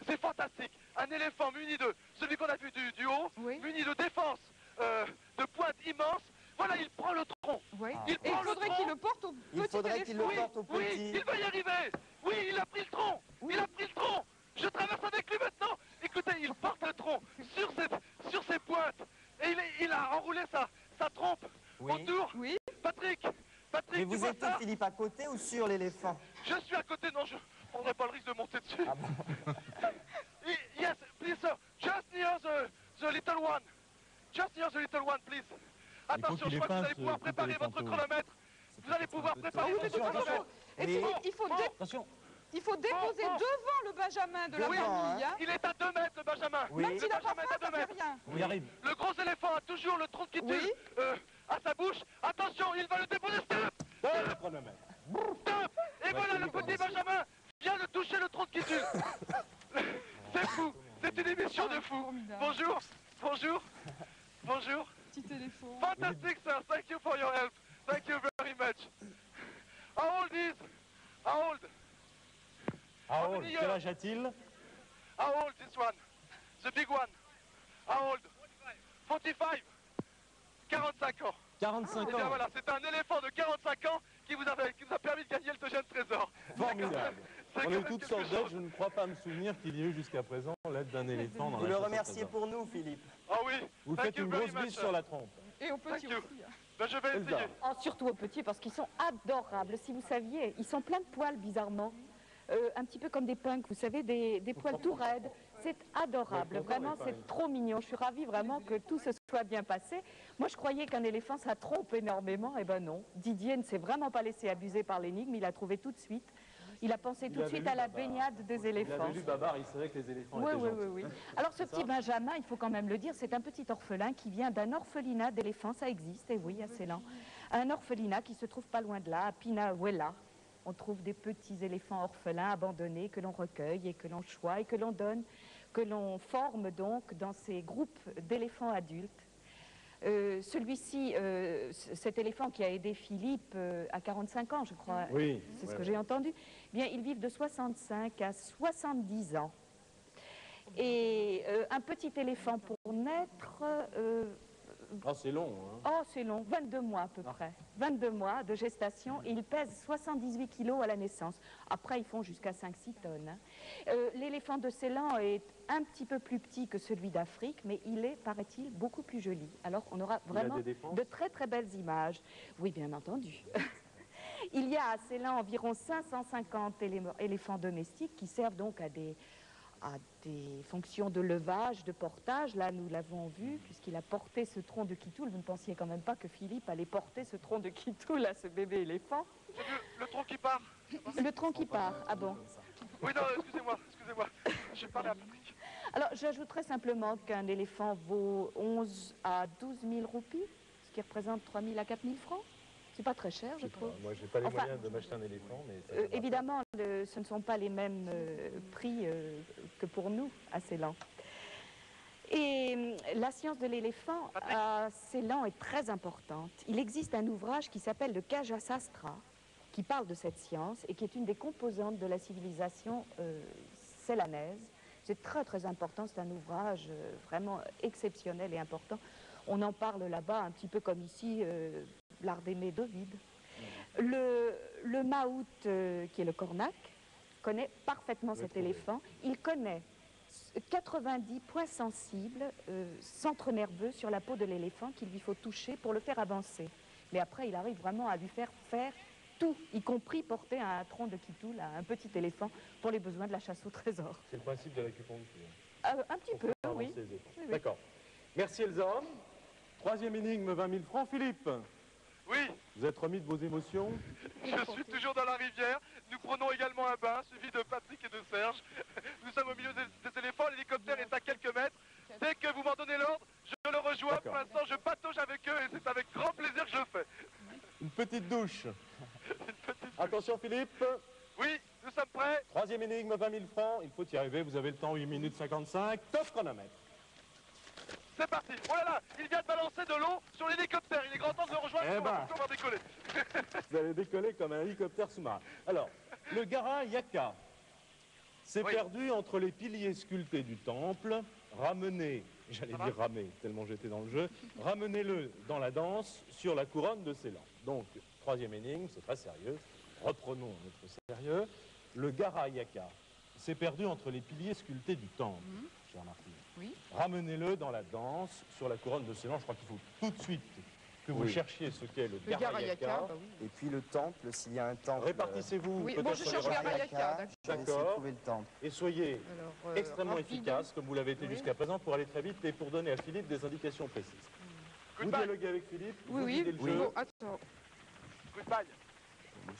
c'est fantastique. Un éléphant muni de, celui qu'on a vu du haut, Oui. muni de défense, de pointe immense. Voilà, il prend le tronc. Oui. Il Et il prend le faudrait tronc. qu'il le porte au Il petit faudrait qu'il le éléphant. porte au Oui, petit. il va y arriver. Oui, il a pris le tronc. Il a pris le tronc. Je traverse avec lui maintenant. Écoutez, il porte le tronc sur ses pointes. Et il a enroulé sa trompe Oui. autour. Oui. Patrick, Mais tu vous vois êtes ça? Philippe, à côté ou sur l'éléphant? Je suis à côté. Non, je prendrai pas le risque de monter dessus. Ah bon? Yes, please, sir. Just near the little one. Just near the little one, please. Attention, qu'il je crois que vous efface, allez pouvoir tout préparer votre éléphanteau. chronomètre. Vous allez pouvoir préparer Oui, votre mais de toute façon, chronomètre. et Oui. Attention. il faut déposer Bon. devant le Benjamin de la Oui, famille. hein. Hein. Il est à 2 mètres, le Benjamin. Oui. Même s'il n'a pas Benjamin est faim, à ça 2 fait mètres. rien. On y arrive. Le gros éléphant a toujours le tronc qui tue Oui. à sa bouche. Attention, il va le déposer. Stop, Stop le chronomètre. stop. Et voilà, le petit Benjamin vient de toucher le tronc qui tue. C'est fou. C'est une émission de fou. Formidable. Bonjour, bonjour, bonjour. Petit éléphant. Fantastic, sir. Thank you for your help. Thank you very much. How old is? How old? Ah, many quel years? âge a-t-il? How old this one? The big one. How old? 45. 45 ans. 45 Eh bien ans. voilà, c'est un éléphant de 45 ans qui vous a permis de gagner le deuxième trésor. Formidable. C'est On quand a eu même toutes quelque sortes d'aides. chose. Je ne crois pas me souvenir qu'il y ait eu jusqu'à présent l'aide d'un éléphant dans Vous la le chasse au remerciez trésor. pour nous, Philippe. Ah oui. Vous Thank faites you une very grosse much, bise sir. sur la trompe. Et au petit Thank you. aussi. Hein. Ben, je vais Elsa. essayer. Oh, surtout aux petits, parce qu'ils sont adorables, si vous saviez. Ils sont pleins de poils, bizarrement. Un petit peu comme des punks, vous savez, des poils tout raides. C'est adorable, vraiment, c'est trop mignon. Je suis ravie vraiment que tout se soit bien passé. Moi, je croyais qu'un éléphant, ça trompe énormément. Eh ben non. Didier ne s'est vraiment pas laissé abuser par l'énigme. Il a trouvé tout de suite. Il a pensé tout de suite à la baignade des Il éléphants. avait lu Babar, il savait que les éléphants Oui, étaient oui, gentils. oui, oui. Alors ce petit Benjamin, il faut quand même le dire, c'est un petit orphelin qui vient d'un orphelinat d'éléphants, ça existe, et oui, à Ceylan. Un orphelinat qui se trouve pas loin de là, à Pinaouela. On trouve des petits éléphants orphelins abandonnés que l'on recueille et que l'on choisit et que l'on donne, que l'on forme donc dans ces groupes d'éléphants adultes. Celui-ci, cet éléphant qui a aidé Philippe à 45 ans, je crois, Oui. c'est ce que j'ai entendu, eh bien, ils vivent de 65 à 70 ans. Et un petit éléphant pour naître Ah, c'est long, hein. Oh, c'est long, 22 mois à peu près. 22 mois de gestation et ils pèsent 78 kilos à la naissance. Après, ils font jusqu'à 5-6 tonnes. Hein. L'éléphant de Ceylan est un petit peu plus petit que celui d'Afrique, mais il est, paraît-il, beaucoup plus joli. Alors, on aura vraiment de très très belles images. Oui, bien entendu. Il y a à Ceylan environ 550 éléphants domestiques qui servent donc à des fonctions de levage, de portage. Là, nous l'avons vu, puisqu'il a porté ce tronc de Kitoul. Vous ne pensiez quand même pas que Philippe allait porter ce tronc de Kitoul à ce bébé éléphant? J'ai vu le tronc qui part. Le tronc qui part, ah bon? Oui, non, excusez-moi. J'ai parlé à Patrick. Alors, j'ajouterais simplement qu'un éléphant vaut 11 à 12 000 roupies, ce qui représente 3 000 à 4 000 francs. C'est pas très cher, je trouve. Moi, j'ai pas les moyens de m'acheter un éléphant, mais... évidemment, ce ne sont pas les mêmes prix que pour nous, à Ceylan. Et la science de l'éléphant à Ceylan est très importante. Il existe un ouvrage qui s'appelle le Kaja Sastra, qui parle de cette science et qui est une des composantes de la civilisation ceylanaise. C'est très très important, c'est un ouvrage vraiment exceptionnel et important. On en parle là-bas un petit peu comme ici, l'art d'aimer d'Ovide. Le Maout, qui est le cornac, connaît parfaitement cet éléphant. Il connaît 90 points sensibles, centres nerveux sur la peau de l'éléphant qu'il lui faut toucher pour le faire avancer. Mais après, il arrive vraiment à lui faire tout, y compris porter un tronc de Kitoul à un petit éléphant pour les besoins de la chasse au trésor. C'est le principe de l'acupuncture. Un petit peu, oui. Oui. D'accord. Merci Elsa. Troisième énigme, 20 000 francs. Philippe, Oui, vous êtes remis de vos émotions? je suis toujours dans la rivière. Nous prenons également un bain, suivi de Patrick et de Serge. Nous sommes au milieu des éléphants. L'hélicoptère est à quelques mètres. Dès que vous m'en donnez l'ordre, je le rejoins. Pour l'instant, je patauge avec eux et c'est avec grand plaisir que je le fais. Une petite douche. Attention Philippe. Oui, nous sommes prêts. Troisième énigme, 20 000 francs. Il faut y arriver. Vous avez le temps, 8 minutes 55. Top chronomètre. C'est parti. Oh là là, il vient de balancer de l'eau sur l'hélicoptère. Il est grand temps de le rejoindre. Eh ben. On va décoller. Vous allez décoller comme un hélicoptère sous-marin. Alors, le Gara Yaka s'est perdu entre les piliers sculptés du temple. Ramenez, j'allais dire ramer, tellement j'étais dans le jeu, ramenez-le dans la danse sur la couronne de Ceylan. Donc, troisième énigme, c'est très sérieux. Reprenons notre sérieux. Le Gara Yaka s'est perdu entre les piliers sculptés du temple, cher Martine. Oui. Ramenez-le dans la danse sur la couronne de Ceylan. Je crois qu'il faut tout de suite que vous cherchiez ce qu'est le Gara Yaka. Bah oui. Et puis le temple, s'il y a un temple. Répartissez-vous Oui, peut-être bon, je sur les cherche regards. Gara Yaka, Je vais essayer de trouver le temple. Et soyez Alors, extrêmement rapide. efficace, comme vous l'avez été jusqu'à présent, pour aller très vite et pour donner à Philippe des indications précises. Vous dialoguez avec Philippe, Oui, vous oui. guidez le jeu. Bon, attends. Coup de paille.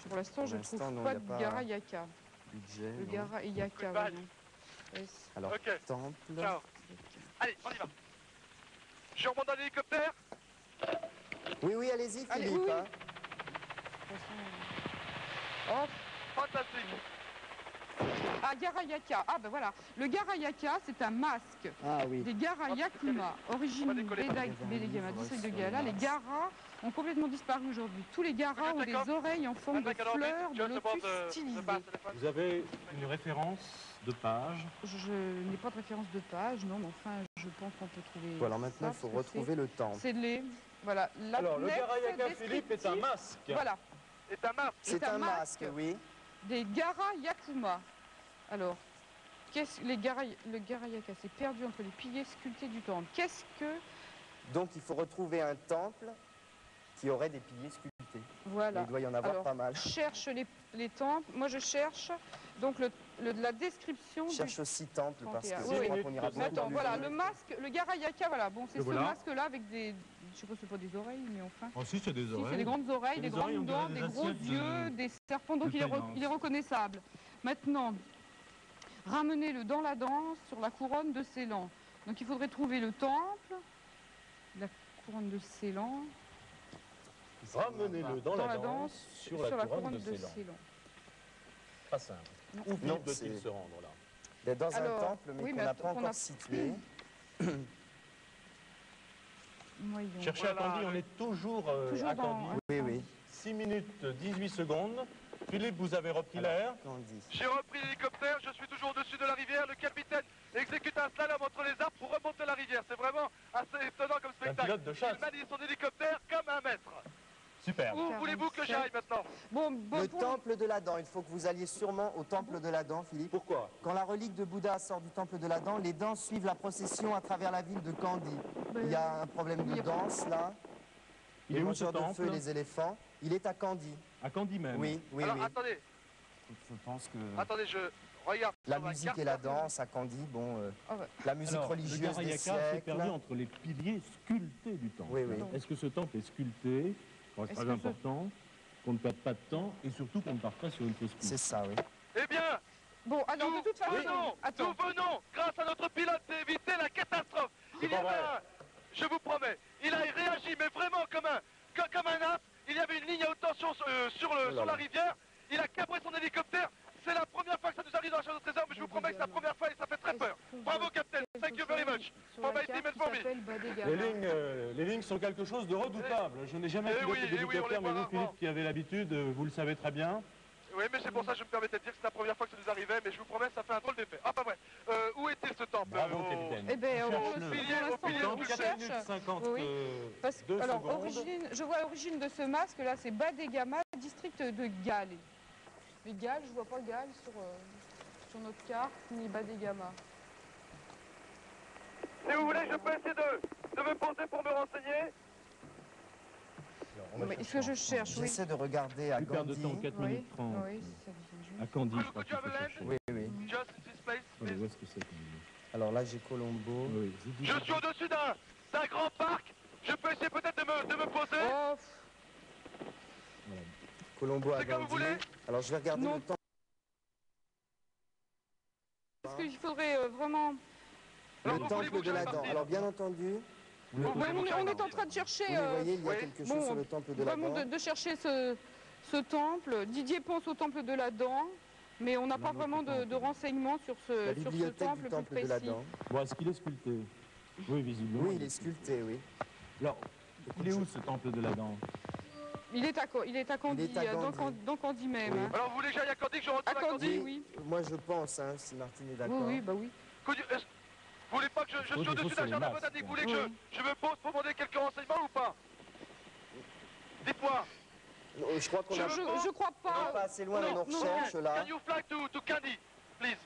Pour l'instant, je ne l'instant, trouve non, pas il y a de pas- Gara Yaka. Budget. Le non. Gara Yaka, balle. voyons. Yes. Alors, Ok. temple. Ciao. Allez, on y va. Je remonte dans l'hélicoptère. Oui, oui, allez-y, Allez, Philippe. oui, oui. hein. De toute façon, Oh, Fantastique. ah, Gara Yaka. Ah, ben voilà. Le Gara Yaka, c'est un masque Ah oui. des Gara Yakuma, origine On va décoller. Bédégama, district de Gala. Les Garas ont complètement disparu aujourd'hui. Tous les Garas ont des D'accord. oreilles en forme de Patrick, alors, fleurs tu de as ce bord lotus stylisées. Vous avez une référence de page. Je n'ai pas de référence de page, non, mais enfin, je pense qu'on peut trouver. Bon, alors maintenant, il ça, faut parce que retrouver le temple. C'est les. Voilà. La Alors, le lettre Gara Yaka Philippe est un descriptive. masque. Voilà. Et ta marque. C'est un masque, oui. Des Gara Yakuma. Alors, le Gara Yaka s'est perdu entre les piliers sculptés du temple. Qu'est-ce que. Donc, il faut retrouver un temple qui aurait des piliers sculptés. Voilà. Il doit y en avoir Alors, pas mal. Cherche les temples. Moi, je cherche donc la description Je cherche aussi temple parce que 31. je Oui, crois oui. qu'on ira beaucoup Attends, plus voilà, vite. le masque, le Gara Yaka, voilà. Bon, c'est Le ce voilà. masque-là avec des. Je sais pas, c'est pas des oreilles, mais enfin. Oh si, c'est des Si, c'est des grandes oreilles, des oreilles, on grandes dirait dents, des des gros assiettes de- yeux, des serpents, donc de faïence. il est reconnaissable. Maintenant, ramenez-le dans la danse sur la couronne de Ceylan. Donc il faudrait trouver le temple, la couronne de Ceylan, Ramenez-le dans la danse sur la couronne de Ceylan. Pas simple. Non. Où Non, Philippe doit-il c'est- se rendre là? D'être dans Alors, un temple, mais oui, qu'on mais n'a attends, pas qu'on encore a- situé. Voyons. Cherchez Voilà. Attendez, on est toujours, Toujours à dans- Candy. Oui, oui. 6 minutes 18 secondes. Philippe, vous avez repris l'air. Candy. J'ai repris l'hélicoptère. Je suis toujours au-dessus de la rivière. Le capitaine exécute un un slalom entre les arbres pour remonter la rivière. C'est vraiment assez étonnant comme spectacle. pilote de chasse. Il manie son hélicoptère comme un maître. Super. Où voulez-vous que j'aille maintenant? Le temple de l'Adam, il faut que vous alliez sûrement au temple de l'Adam, Philippe. Pourquoi? Quand la relique de Bouddha sort du temple de l'Adam, les danses suivent la procession à travers la ville de Kandy. Il y a un problème de danse là. Il Les est où ce mangeurs de feu, temple? les éléphants. Il est à Kandy. À Candy même. Oui, oui, Alors oui. attendez, Je pense que attendez, je regarde. la sur musique carte. et la danse à Kandy, bon, Ah ouais. la musique Alors, religieuse le des Garayaka s'est siècles. perdu entre les piliers sculptés du temple. Oui, oui. Est-ce que ce temple est sculpté? C'est Est-ce très que ce- important qu'on ne perde pas de temps et surtout qu'on ne parte pas sur une fausse piste. C'est ça, oui. Eh bien, Bon, alors de toute façon, nous venons, grâce à notre pilote, d'éviter la catastrophe. Il y pas avait vrai. je vous promets, il a réagi, mais vraiment comme un as. Il y avait une ligne à haute tension sur la rivière. Il a cabré son hélicoptère. C'est la première fois que ça nous arrive dans la chasse au trésor, mais je vous promets que c'est la première fois et ça fait très peur. Bravo, Captain. Thank you very much. sur For la my carte team and qui for me. s'appelle Badegama. Les lignes sont quelque chose de redoutable. Je n'ai jamais Eh piloté oui, eh oui, on d'hélicoptère, les mais voit vous, Philippe, rarement. qui avez l'habitude, vous le savez très bien. Oui, mais c'est pour ça que je me permettais de dire que c'est la première fois que ça nous arrivait, mais je vous promets, ça fait un drôle d'effet. Ah, pas vrai. Où était ce temple? Bravo, Oh. capitaine. Eh bien, Cherche-le. Au pilier, pour l'instant, on le 4 cherche. minutes 52 Oui. Parce que, alors, secondes. je vois l'origine de ce masque, là, c'est Badegama, district de Galles. Mais Galles, je vois pas Galles sur notre carte, ni Badegama. Si vous voulez, je peux essayer de me poser pour me renseigner. Mais ce que je cherche, oui. J'essaie de regarder à Plus perdre de Gandhi. temps, 4 Oui, minutes 30. oui, ça vient juste. À Candy, je crois Could qu'il you faut have a chercher. land? Oui, oui. Just in this place, Attendez, please. où est-ce que c'est Candy? Alors là, j'ai Colombo. Oui, Je suis au-dessus d'un grand parc. Je peux essayer peut-être de me poser. Oh, Colombo à C'est comme vous Gandhi. voulez. Alors je vais regarder Non. le temps. parce qu'il faudrait vraiment... Alors, Le vous temple voulez-vous que de j'aille l'Adam. partir? Alors bien entendu, on est en train de chercher... vous voyez, il y a ouais, quelque chose bon, sur le temple de vraiment l'Adam. de chercher ce temple. Didier pense au temple de l'Adam, mais on n'a pas vraiment de renseignements sur La ce bibliothèque temple du plus temple de précis. l'Adam. Bon, est-ce qu'il est sculpté? Oui, visiblement. Oui, il est sculpté, oui. Alors, il est où ce temple de l'Adam? Il est à Candy, Il est à Candy. dans Candy même. Oui. Hein. Alors, vous voulez que j'aille à Candy, que je À retourne à Candy, Candy? oui. Moi je pense, hein, si Martine est Oui, d'accord. oui, bah oui. Vous voulez pas que je suis faut au-dessus sur d'un les jardin masques, botanique? Vous quoi. voulez que je me pose pour demander quelques renseignements ou pas? Dites-moi. Je crois qu'on a Je crois on n'est pas. pas assez loin non, dans nos non, recherches là. Can you fly to Candy, please?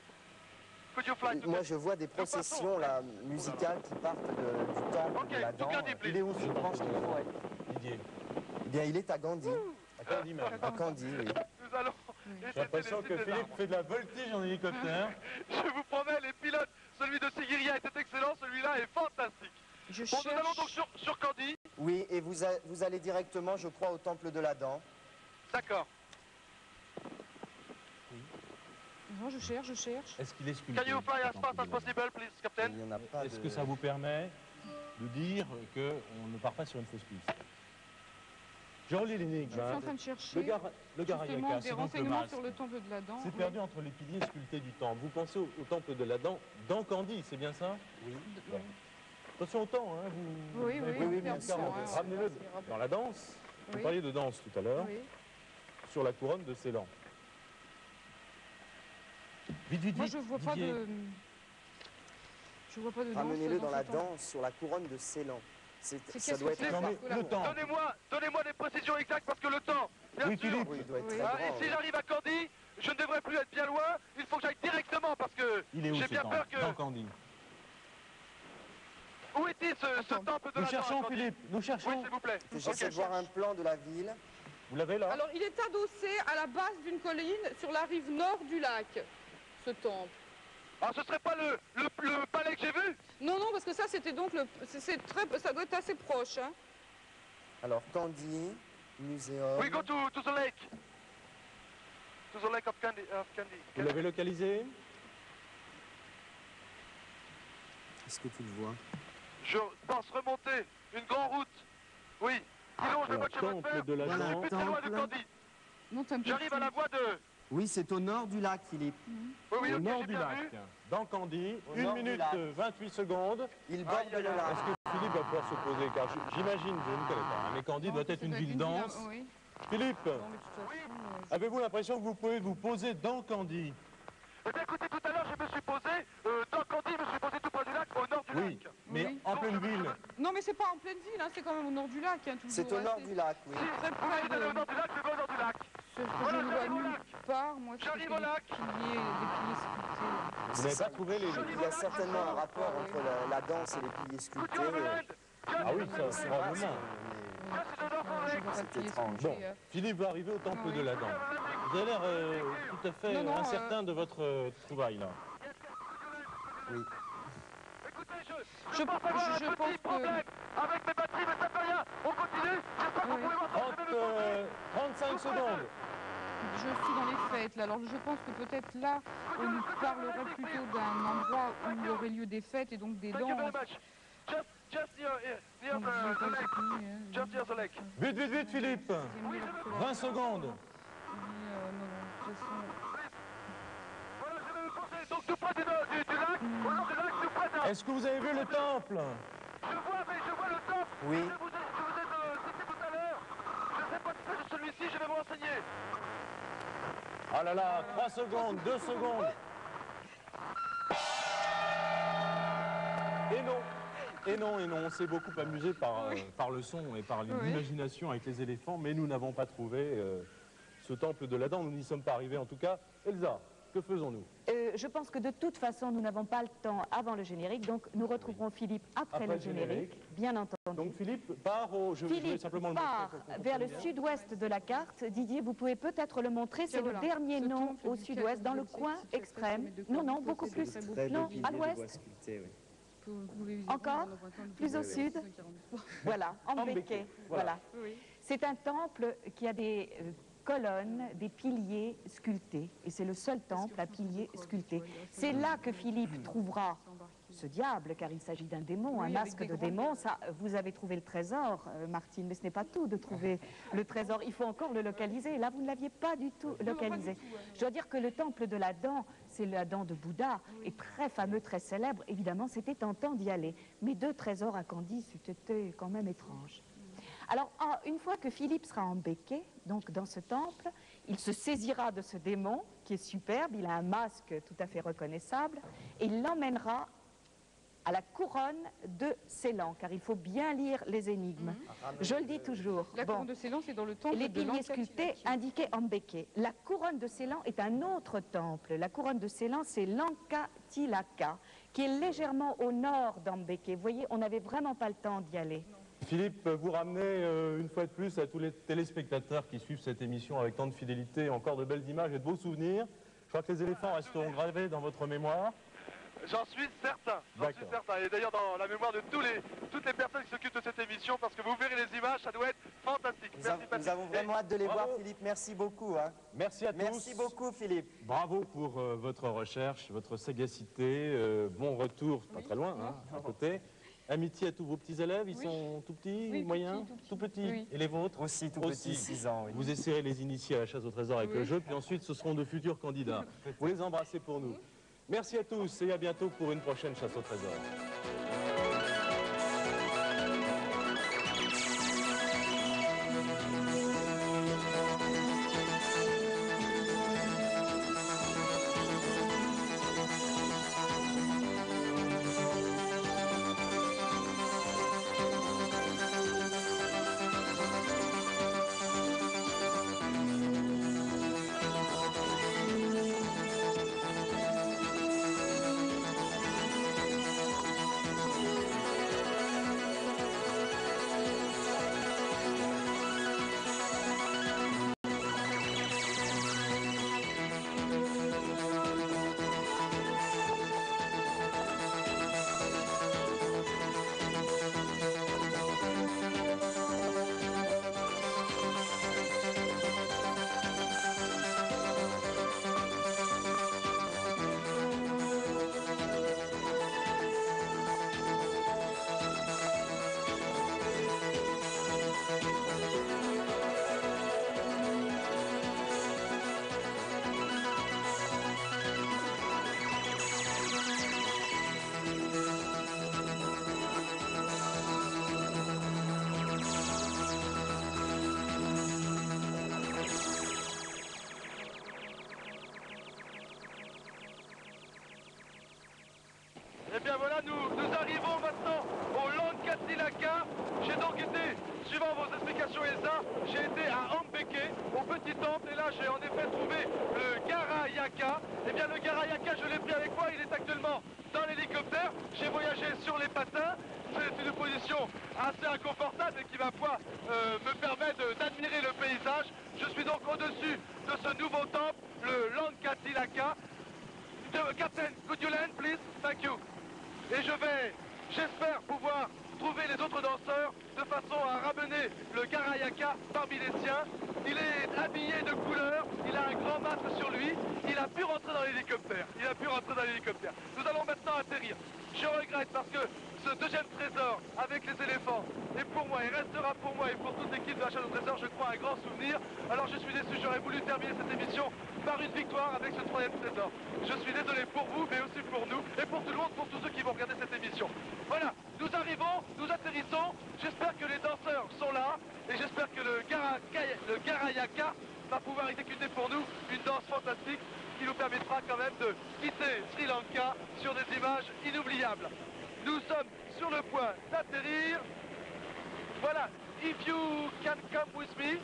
Could you fly to Moi Candy? je vois des processions là, musicales qui partent du temple Ok, de l'Adam. to Candy, please. Il est où ce Je pense temple qu'il faut être. Didier? Eh bien, il est à Gandhi. À Candy même. À Gandhi, oui. Nous allons J'ai l'impression que Philippe fait de la voltige en hélicoptère. Je vous promets, les pilotes, celui de Sigiriya était excellent, celui-là est fantastique. Je Bon, nous allons donc cherche. sur Candy. Oui, et vous allez directement, je crois, au temple de l'Adam. D'accord. Non, je cherche. Est-ce qu'il est sculpté? Can you fly as ce fast temple as de l'Adam? possible, please, Il Captain? n'y en a pas Est-ce de... que ça vous permet de dire qu'on ne part pas sur une fausse piste? Je relis l'énigme. Je suis en train de chercher Le justement Garayaka, des c'est donc le renseignements masque. sur le temple de l'Adam. C'est perdu entre les piliers sculptés du temple. Vous pensez au temple de l'Adam dans Candy, c'est bien ça? Oui. Attention au temps, hein, vous... Oui, vous oui, avez oui, bien bien sûr, sûr, hein. hein. Ramenez-le dans la danse. Vous Oui. parliez de danse tout à l'heure, Oui. sur la couronne de Ceylan. Vite, vite, Moi, vite. je vois pas Didier. de. Je vois pas de danse. Ramenez-le dans la ce temple. danse sur la couronne de Ceylan. Ça qu'est-ce doit que être c'est, Non, très mais parce que le là- temps. Donnez-moi des précisions exactes parce que le temps, bien Oui, sûr. Philippe. Oui, il doit être Oui. très Ah, grand. et si oui. j'arrive à Candy, je ne devrais plus être bien loin. Il faut que j'aille directement parce que Il est où j'ai ce bien temple? peur que... Dans Candy. Où est-il ce temple de Nous la cherchons, Candy? Philippe, nous Oui, cherchons. s'il vous plaît. J'essaie Ok. de voir un plan de la ville. Vous l'avez là? Alors, il est adossé à la base d'une colline sur la rive nord du lac, ce temple. Ah, ce serait pas le palais que j'ai vu? Non, non, parce que ça, c'était donc le. Ça doit être assez proche. Hein. Alors, Candy, muséum. We go to the lake. To the lake of Candy. Vous l'avez localisé? Est-ce que tu le vois? Je pense remonter une grande route. Oui. Qui longe le Alors, bois de chemin de fer. temple de la Voilà. Je suis plus très loin de temple. Candy. Non, t'as un peu J'arrive à la voie de... Oui, c'est au nord du lac, Philippe. Oui, oui, Au ok, nord j'ai du bien lac. vu. Dans Candy, Au 1 nord du minute lac. 28 secondes. Il borde Aïe, aïe, le aïe. lac. Est-ce que Philippe va pouvoir se poser? Car j'imagine, je ne connais pas, hein, mais Candy doit être une ville dense. Oui. Philippe, Non, mais de toute façon, avez-vous l'impression que vous pouvez vous poser dans Candy? Eh bien, écoutez, tout à l'heure, je me suis posé dans Candy, je me suis posé tout près Oui, lac. mais Oui. en pleine ville. Non, mais c'est pas en pleine ville, hein, c'est quand même au nord du lac. Hein, toujours, C'est au hein, nord du lac, oui. C'est très Voilà, près il est au de... nord du lac, je vais au nord du lac. Ce que Voilà, je ne vois j'arrive au nulle lac. part, moi, c'est J'arrive que au des lac. piliers sculptés. Vous n'avez pas trouvé les... Il y a certainement un rapport entre la danse et les piliers sculptés. Ah oui, ça, C'est probablement. vaste, Je vois pas de piliers étrange. Bon, sculptés. Philippe va arriver au temple Oui. de la danse. Vous avez l'air tout à fait Non, non, incertain de votre trouvaille, là. Oui. Écoutez, Je pense avoir un pense petit que... problème avec mes batteries, mais ça fait rien. On continue. J'espère que vous Oui. pouvez m'entendre. 35 secondes. Je suis dans les fêtes, là. Alors je pense que peut-être là, on nous parlerait plutôt d'un endroit où il aurait lieu des fêtes et donc des Thank you very danses. much. Just near Donc, je vais the pas lake. continuer, hein. Just near the lake. Vite, vite, vite, Philippe. C'est mieux que cela. 20 secondes. Non, de toute façon... Voilà, je vais me poser donc tout près du lac, au nord du lac, tout près d'un. Est-ce que vous avez vu le temple? Je vois le temple. Oui. Je vous ai cité tout à l'heure. Je ne sais pas si c'est celui-ci, je vais me renseigner. Ah là là, 3 secondes, 2 secondes. Et non. Et non, et non, on s'est beaucoup amusé par le son et par l'imagination avec les éléphants, mais nous n'avons pas trouvé ce temple de la danse, nous n'y sommes pas arrivés en tout cas. Elsa, que faisons-nous? Je pense que de toute façon, nous n'avons pas le temps avant le générique, donc nous retrouverons Philippe après le générique, bien entendu. Donc Philippe part je vais Philippe simplement le part montrer pour qu'on vers le comprenne bien. sud-ouest de la carte. Didier, vous pouvez peut-être le montrer, c'est Voilà. le dernier Ce nom temple au duquel sud-ouest, dans le vous savez coin que si tu extrême. accèdes Non, de non, côté beaucoup de plus. très beau Très beau Non, pilier à de bois l'ouest, sculpté, oui. Vous pouvez visiter Encore dans un coin de- plus au sud. Voilà, Ambeke. Voilà. Oui. C'est un temple qui a des colonnes, des piliers sculptés. Et c'est le seul temple à piliers sculptés. C'est là que Philippe trouvera ce diable, car il s'agit d'un démon, Oui, un avec masque des de grandes- démon. Ça, vous avez trouvé le trésor, Martine, mais ce n'est pas tout de trouver le trésor. Il faut encore le localiser. Là, vous ne l'aviez pas du tout localisé. Je dois dire que le temple de la dent, c'est la dent de Bouddha, est très fameux, très célèbre. Évidemment, c'était tentant d'y aller. Mais 2 trésors à Candy, c'était quand même étrange. Alors, une fois que Philippe sera en béquet, donc dans ce temple, il se saisira de ce démon qui est superbe, il a un masque tout à fait reconnaissable, et il l'emmènera à la couronne de Ceylan, car il faut bien lire les énigmes. Je le dis toujours. La Bon. couronne de Ceylan, c'est dans le temple Les de piliers l'Ankatila. sculptés indiqués en béquet. La couronne de Ceylan est un autre temple. La couronne de Ceylan, c'est l'Ankatilaka, qui est légèrement au nord d'Ambeke. Vous voyez, on n'avait vraiment pas le temps d'y aller. Philippe, vous ramenez une fois de plus à tous les téléspectateurs qui suivent cette émission avec tant de fidélité, encore de belles images et de beaux souvenirs. Je crois que les éléphants resteront gravés dans votre mémoire. J'en suis certain. Et d'ailleurs dans la mémoire de toutes les personnes qui s'occupent de cette émission, parce que vous verrez les images, ça doit être fantastique. Merci, Nous Patrick. avons vraiment hâte de les Bravo. voir, Philippe. Merci beaucoup. Hein. Merci à tous. Merci beaucoup, Philippe. Bravo pour votre recherche, votre sagacité. Bon retour, pas très loin, hein, à côté. Amitié à tous vos petits élèves, ils sont tout petits, Oui, tout moyens, petits, tout petits. Oui. Et les vôtres? Aussi tout Aussi. petit, 6 ans. Oui. Vous essayerez de les initier à la chasse au trésor avec Oui. le jeu, puis ensuite ce seront de futurs candidats. Vous les embrassez pour nous. Merci à tous et à bientôt pour une prochaine chasse au trésor. en effet trouvé le Garayaka. Eh bien le Garayaka, je l'ai pris avec moi, il est actuellement dans l'hélicoptère. J'ai voyagé sur les patins. C'est une position assez inconfortable et qui, ma foi, me permet d'admirer le paysage. Je suis donc au-dessus de ce nouveau temple, le Lankatilaka. Captain, could you land, please? Thank you. Et j'espère pouvoir trouver les autres danseurs de façon à ramener le Garayaka parmi les siens. Il est habillé de couleur, il a un grand masque sur lui, il a pu rentrer dans l'hélicoptère. Nous allons maintenant atterrir. Je regrette parce que ce deuxième trésor avec les éléphants est pour moi et restera pour moi et pour toute l'équipe de la chasse au trésor, je crois, un grand souvenir. Alors je suis déçu, j'aurais voulu terminer cette émission par une victoire avec ce troisième trésor. Je suis désolé pour vous, mais aussi pour nous et pour tout le monde, pour tous ceux qui vont regarder cette émission. Voilà, nous arrivons, nous atterrissons. J'espère que les danseurs sont là et j'espère que le Garayaka va pouvoir exécuter pour nous une danse fantastique qui nous permettra quand même de quitter Sri Lanka sur des images inoubliables. Nous sommes sur le point d'atterrir. Voilà, if you can come with me,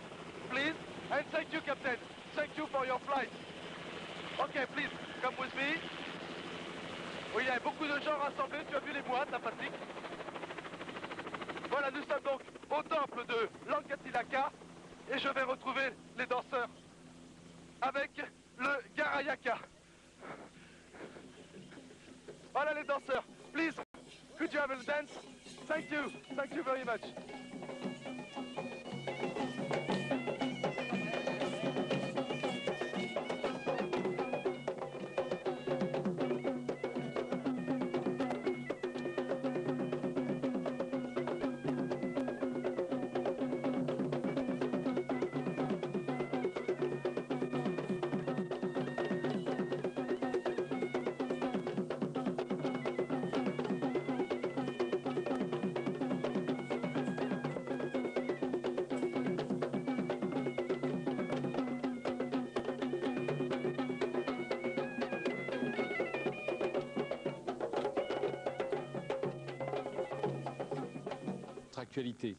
please. And thank you, Captain. Thank you for your flight. Okay, please, come with me. Oui, il y a beaucoup de gens rassemblés, tu as vu les moines, la pratique. Voilà, nous sommes donc au temple de Lankatilaka et je vais retrouver les danseurs avec le Garayaka. Voilà les danseurs. Please, could you have a dance? Thank you very much. Actualité.